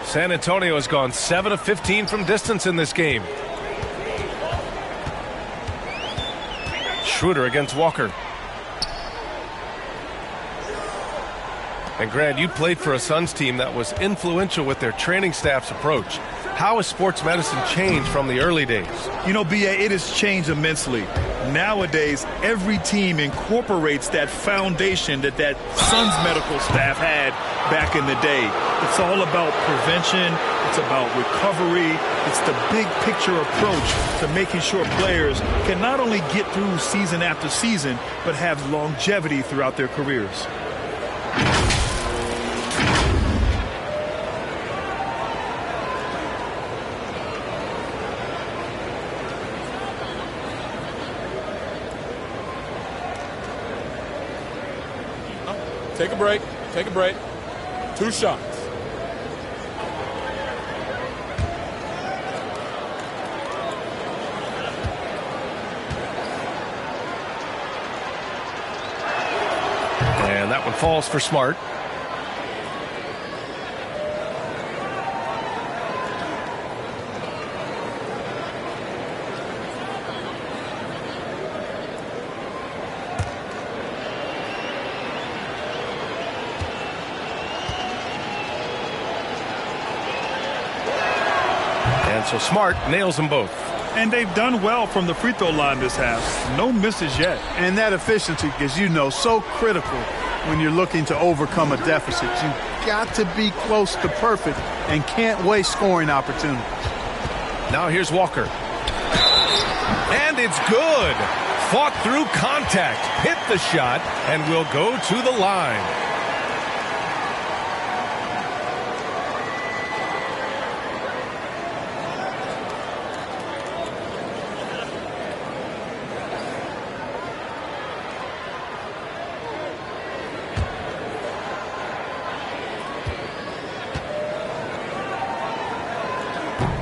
San Antonio has gone 7 of 15 from distance in this game. Schroeder against Walker. And Grant, you played for a Suns team that was influential with their training staff's approach. How has sports medicine changed from the early days? You know, B.A., it has changed immensely. Nowadays, every team incorporates that foundation that Suns medical staff had back in the day. It's all about prevention. It's about recovery. It's the big picture approach to making sure players can not only get through season after season, but have longevity throughout their careers. Take a break. Take a break. 2 shots. And that one falls for Smart. So Smart nails them both. And they've done well from the free throw line this half. No misses yet. And that efficiency is, you know, so critical when you're looking to overcome a deficit. You've got to be close to perfect and can't waste scoring opportunities. Now here's Walker. And it's good. Fought through contact, hit the shot, and will go to the line.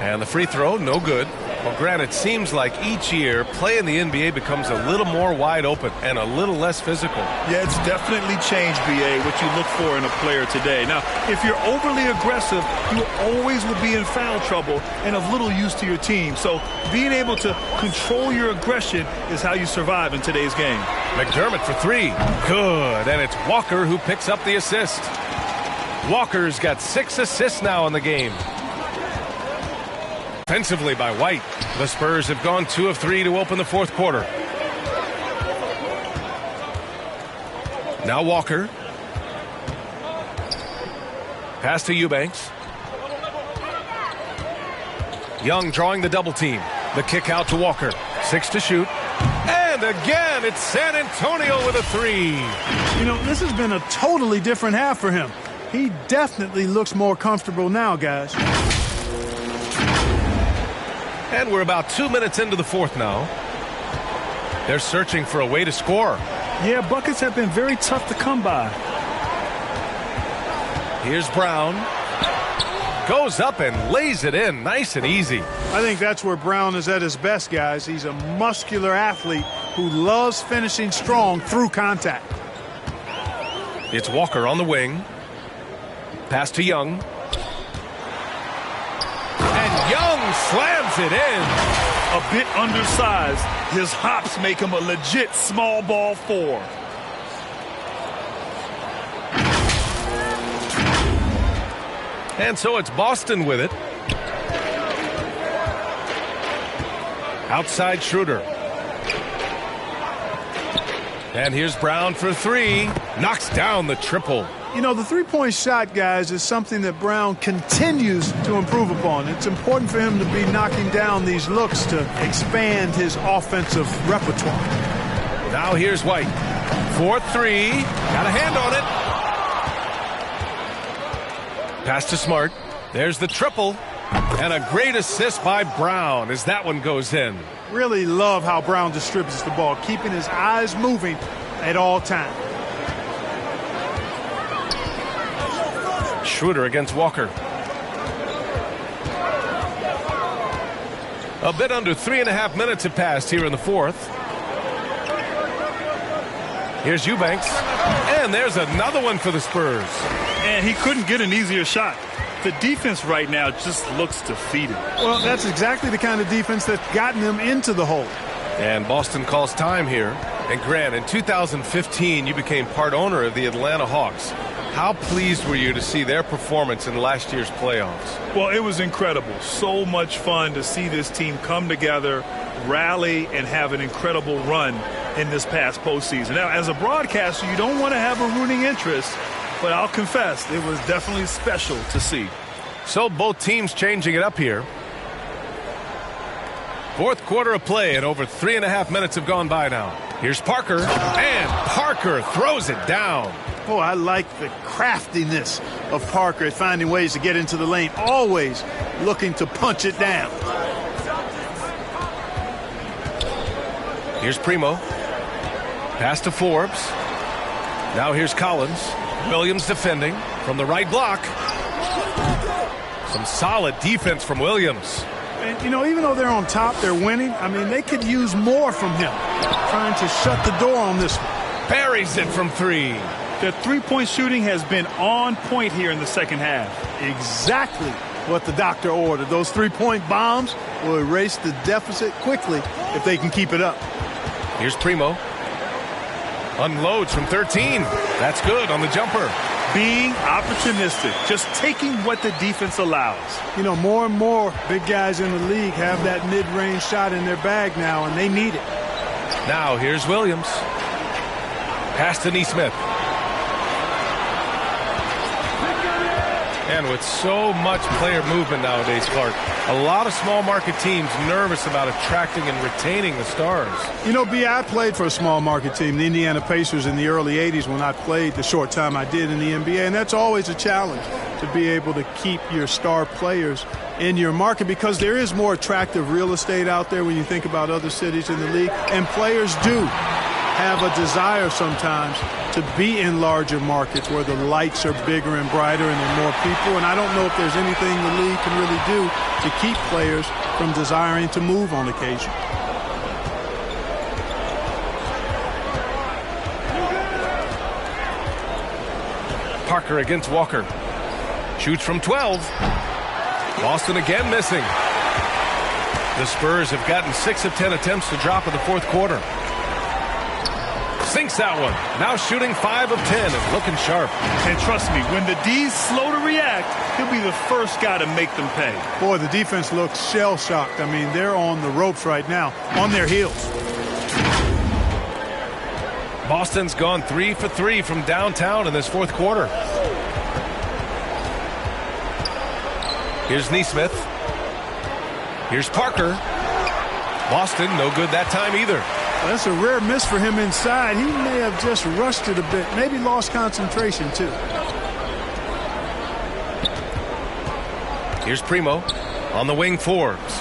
And the free throw, no good. Well, Grant, it seems like each year, play in the NBA becomes a little more wide open and a little less physical. Yeah, it's definitely changed, B.A., what you look for in a player today. Now, if you're overly aggressive, you always will be in foul trouble and of little use to your team. So being able to control your aggression is how you survive in today's game. McDermott for 3. Good. And it's Walker who picks up the assist. Walker's got 6 assists now in the game. Offensively by White. The Spurs have gone 2 of 3 to open the fourth quarter. Now Walker. Pass to Eubanks. Young drawing the double team. The kick out to Walker. 6 to shoot. And again, it's San Antonio with a 3. You know, this has been a totally different half for him. He definitely looks more comfortable now, guys. And we're about 2 minutes into the fourth now. They're searching for a way to score. Yeah, buckets have been very tough to come by. Here's Brown. Goes up and lays it in nice and easy. I think that's where Brown is at his best, guys. He's a muscular athlete who loves finishing strong through contact. It's Walker on the wing. Pass to Young. And Young slams it in. A bit undersized. His hops make him a legit small ball 4. And so it's Boston with it. Outside Schroeder. And here's Brown for 3. Knocks down the triple. You know, the three-point shot, guys, is something that Brown continues to improve upon. It's important for him to be knocking down these looks to expand his offensive repertoire. Now here's White. 4-3. Got a hand on it. Pass to Smart. There's the triple. And a great assist by Brown as that one goes in. Really love how Brown distributes the ball, keeping his eyes moving at all times. Schroeder against Walker. A bit under 3.5 minutes have passed here in the fourth. Here's Eubanks. And there's another one for the Spurs. And he couldn't get an easier shot. The defense right now just looks defeated. Well, that's exactly the kind of defense that's gotten them into the hole. And Boston calls time here. And Grant, in 2015, you became part owner of the Atlanta Hawks. How pleased were you to see their performance in last year's playoffs? Well, it was incredible. So much fun to see this team come together, rally, and have an incredible run in this past postseason. Now, as a broadcaster, you don't want to have a rooting interest, but I'll confess, it was definitely special to see. So both teams changing it up here. Fourth quarter of play, and over 3.5 minutes have gone by now. Here's Parker, and Parker throws it down. Oh, I like the craftiness of Parker at finding ways to get into the lane, always looking to punch it down. Here's Primo. Pass to Forbes. Now here's Collins. Williams defending from the right block. Some solid defense from Williams. And, you know, even though they're on top, they're winning. I mean, they could use more from him, trying to shut the door on this one. Buries it from 3. The three-point shooting has been on point here in the second half. Exactly what the doctor ordered. Those three-point bombs will erase the deficit quickly if they can keep it up. Here's Primo. Unloads from 13. That's good on the jumper. Being opportunistic, just taking what the defense allows. You know, more and more big guys in the league have that mid-range shot in their bag now, and they need it. Now here's Williams. Pass to Nesmith. And with so much player movement nowadays, Clark, a lot of small market teams nervous about attracting and retaining the stars. You know, B, I played for a small market team, the Indiana Pacers, in the early 80s when I played the short time I did in the NBA. And that's always a challenge to be able to keep your star players in your market, because there is more attractive real estate out there when you think about other cities in the league. And players do have a desire sometimes to be in larger markets where the lights are bigger and brighter and there are more people. And I don't know if there's anything the league can really do to keep players from desiring to move on occasion. Parker against Walker. Shoots from 12. Boston again missing. The Spurs have gotten 6 of 10 attempts to drop in the fourth quarter. Sinks that one. Now shooting 5 of 10 and looking sharp. And trust me, when the D's slow to react, he'll be the first guy to make them pay. Boy, the defense looks shell-shocked. I mean, they're on the ropes right now, on their heels. Boston's gone 3 for 3 from downtown in this fourth quarter. Here's Nesmith. Here's Parker. Boston, no good that time either. Well, that's a rare miss for him inside. He may have just rushed it a bit, maybe lost concentration too. Here's Primo on the wing, Forbes.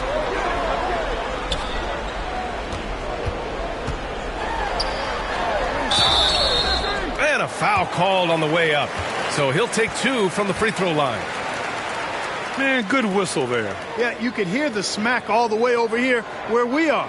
And a foul called on the way up. So he'll take 2 from the free throw line. Man, good whistle there. Yeah, you could hear the smack all the way over here where we are.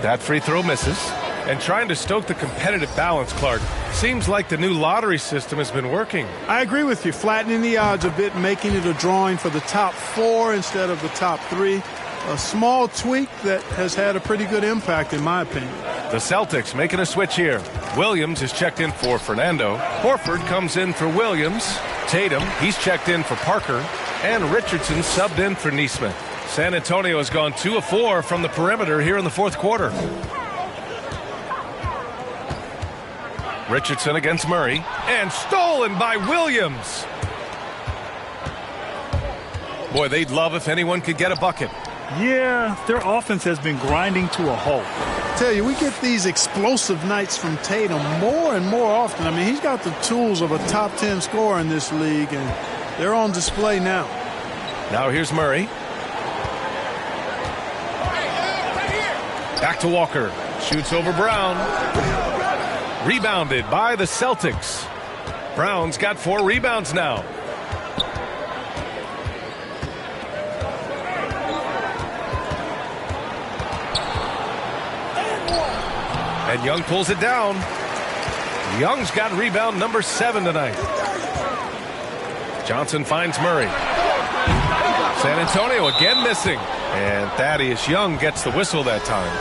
That free throw misses. And trying to stoke the competitive balance, Clark, seems like the new lottery system has been working. I agree with you. Flattening the odds a bit, making it a drawing for the top 4 instead of the top 3. A small tweak that has had a pretty good impact, in my opinion. The Celtics making a switch here. Williams is checked in for Fernando. Horford comes in for Williams. Tatum, he's checked in for Parker. And Richardson subbed in for Nesmith. San Antonio has gone 2 of 4 from the perimeter here in the fourth quarter. Richardson against Murray, and stolen by Williams. Boy, they'd love if anyone could get a bucket. Yeah, their offense has been grinding to a halt. I tell you, we get these explosive nights from Tatum more and more often. I mean, he's got the tools of a top 10 scorer in this league, and they're on display now. Now here's Murray. Back to Walker. Shoots over Brown. Rebounded by the Celtics. Brown's got 4 rebounds now. And Young pulls it down. Young's got rebound number 7 tonight. Johnson finds Murray. San Antonio again missing. And Thaddeus Young gets the whistle that time.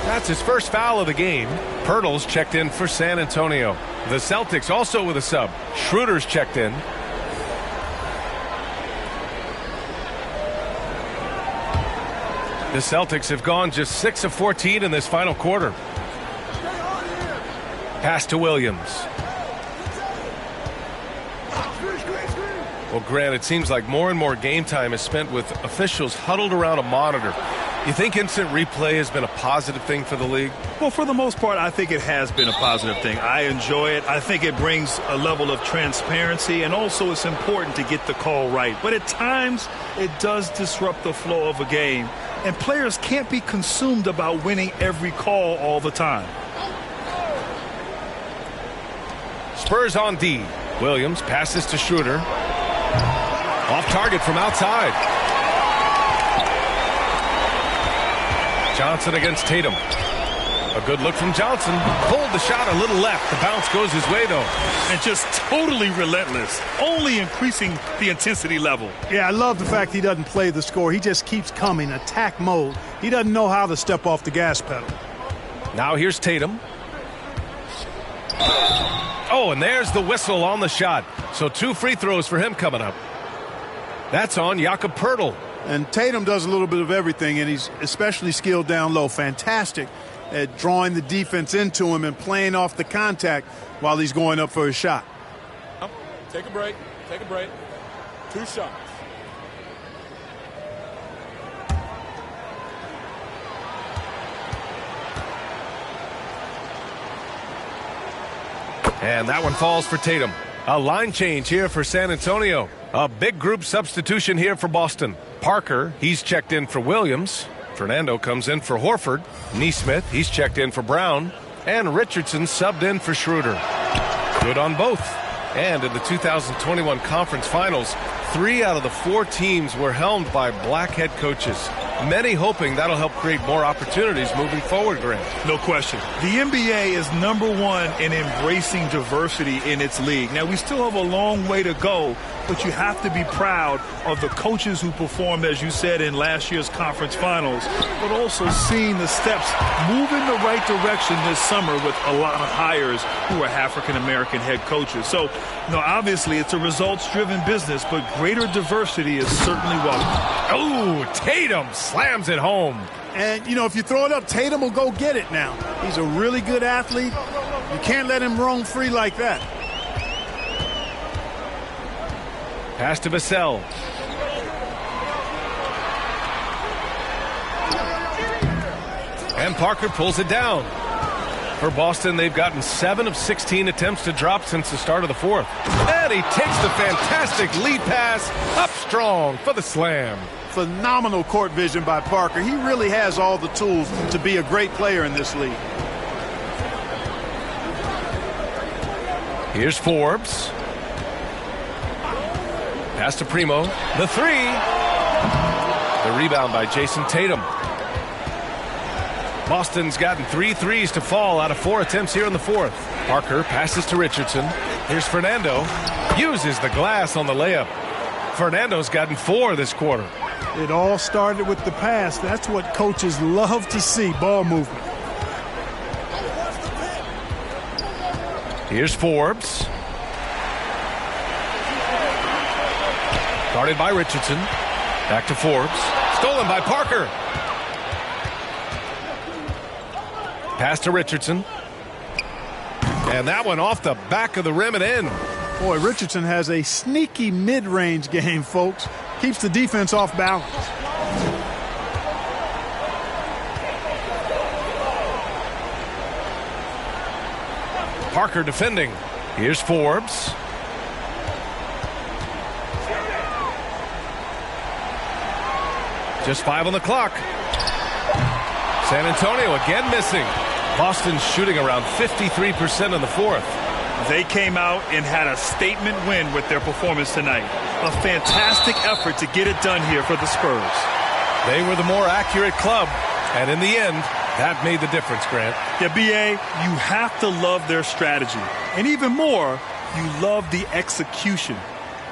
That's his first foul of the game. Pirtle's checked in for San Antonio. The Celtics also with a sub. Schroeder's checked in. The Celtics have gone just 6 of 14 in this final quarter. Pass to Williams. Well, Grant, it seems like more and more game time is spent with officials huddled around a monitor. You think instant replay has been a positive thing for the league? Well, for the most part, I think it has been a positive thing. I enjoy it. I think it brings a level of transparency, and also it's important to get the call right. But at times, it does disrupt the flow of a game, and players can't be consumed about winning every call all the time. Spurs on D. Williams passes to Schroeder. Off target from outside. Johnson against Tatum. A good look from Johnson. Pulled the shot a little left. The bounce goes his way, though. And just totally relentless. Only increasing the intensity level. Yeah, I love the fact he doesn't play the score. He just keeps coming, attack mode. He doesn't know how to step off the gas pedal. Now here's Tatum. Oh, and there's the whistle on the shot. So 2 free throws for him coming up. That's on Jakob Poeltl. And Tatum does a little bit of everything, and he's especially skilled down low. Fantastic at drawing the defense into him and playing off the contact while he's going up for his shot. Take a break. Take a break. 2 shots. And that one falls for Tatum. A line change here for San Antonio. A big group substitution here for Boston. Parker, he's checked in for Williams. Fernando comes in for Horford. Nesmith, he's checked in for Brown. And Richardson subbed in for Schroeder. Good on both. And in the 2021 conference finals, 3 out of the 4 teams were helmed by black head coaches. Many hoping that'll help create more opportunities moving forward, Grant. No question. The NBA is #1 in embracing diversity in its league. Now, we still have a long way to go, but you have to be proud of the coaches who performed, as you said, in last year's conference finals, but also seeing the steps move in the right direction this summer with a lot of hires who are African-American head coaches. So, obviously it's a results-driven business, but greater diversity is certainly welcome. Oh, Tatum slams it home. And, if you throw it up, Tatum will go get it now. He's a really good athlete. You can't let him roam free like that. Pass to Vassell. And Parker pulls it down. For Boston, they've gotten 7 of 16 attempts to drop since the start of the fourth. And he takes the fantastic lead pass up strong for the slam. Phenomenal court vision by Parker. He really has all the tools to be a great player in this league. Here's Forbes. Pass to Primo. The three. The rebound by Jason Tatum. Boston's gotten 3 threes to fall out of 4 attempts here in the fourth. Parker passes to Richardson. Here's Fernando. Uses the glass on the layup. Fernando's gotten 4 this quarter. It all started with the pass. That's what coaches love to see, ball movement. Here's Forbes. Guarded by Richardson. Back to Forbes. Stolen by Parker. Pass to Richardson. And that one off the back of the rim and in. Boy, Richardson has a sneaky mid-range game, folks. Keeps the defense off balance. Parker defending. Here's Forbes. Just 5 on the clock. San Antonio again missing. Boston's shooting around 53% in the fourth. They came out and had a statement win with their performance tonight. A fantastic effort to get it done here for the Spurs. They were the more accurate club, and in the end, that made the difference, Grant. Yeah, B.A., you have to love their strategy. And even more, you love the execution.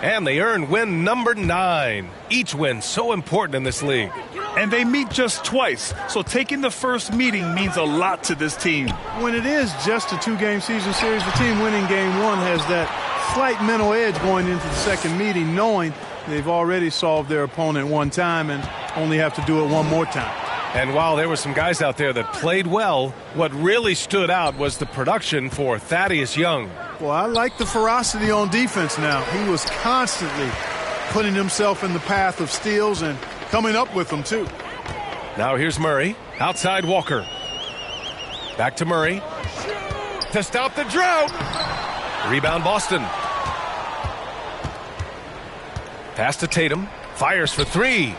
And they earned win number 9. Each win so important in this league. And they meet just twice, so taking the first meeting means a lot to this team. When it is just a 2-game season series, the team winning game 1 has that slight mental edge going into the second meeting, knowing they've already solved their opponent one time and only have to do it one more time. And while there were some guys out there that played well, what really stood out was the production for Thaddeus Young. Well, I like the ferocity on defense now. He was constantly putting himself in the path of steals and coming up with them, too. Now here's Murray. Outside Walker. Back to Murray. To stop the drought. Rebound Boston. Pass to Tatum. Fires for 3.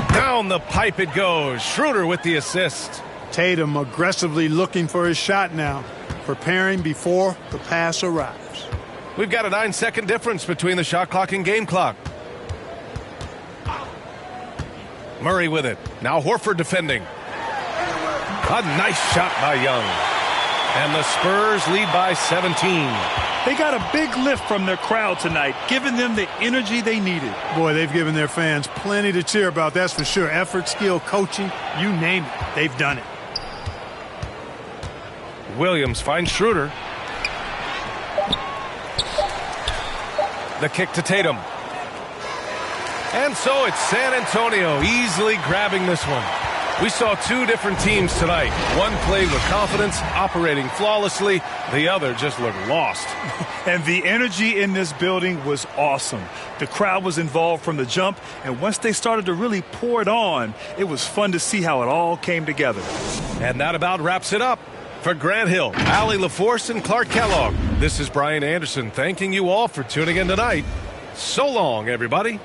Down the pipe it goes. Schroeder with the assist. Tatum aggressively looking for his shot now, preparing before the pass arrives. We've got a 9-second difference between the shot clock and game clock. Murray with it. Now Horford defending. A nice shot by Young. And the Spurs lead by 17. They got a big lift from their crowd tonight, giving them the energy they needed. Boy, they've given their fans plenty to cheer about, that's for sure. Effort, skill, coaching, you name it, they've done it. Williams finds Schroeder. The kick to Tatum. And so it's San Antonio easily grabbing this one. We saw 2 different teams tonight. One played with confidence, operating flawlessly. The other just looked lost. And the energy in this building was awesome. The crowd was involved from the jump, and once they started to really pour it on, it was fun to see how it all came together. And that about wraps it up. For Grant Hill, Allie LaForce, and Clark Kellogg, this is Brian Anderson thanking you all for tuning in tonight. So long, everybody.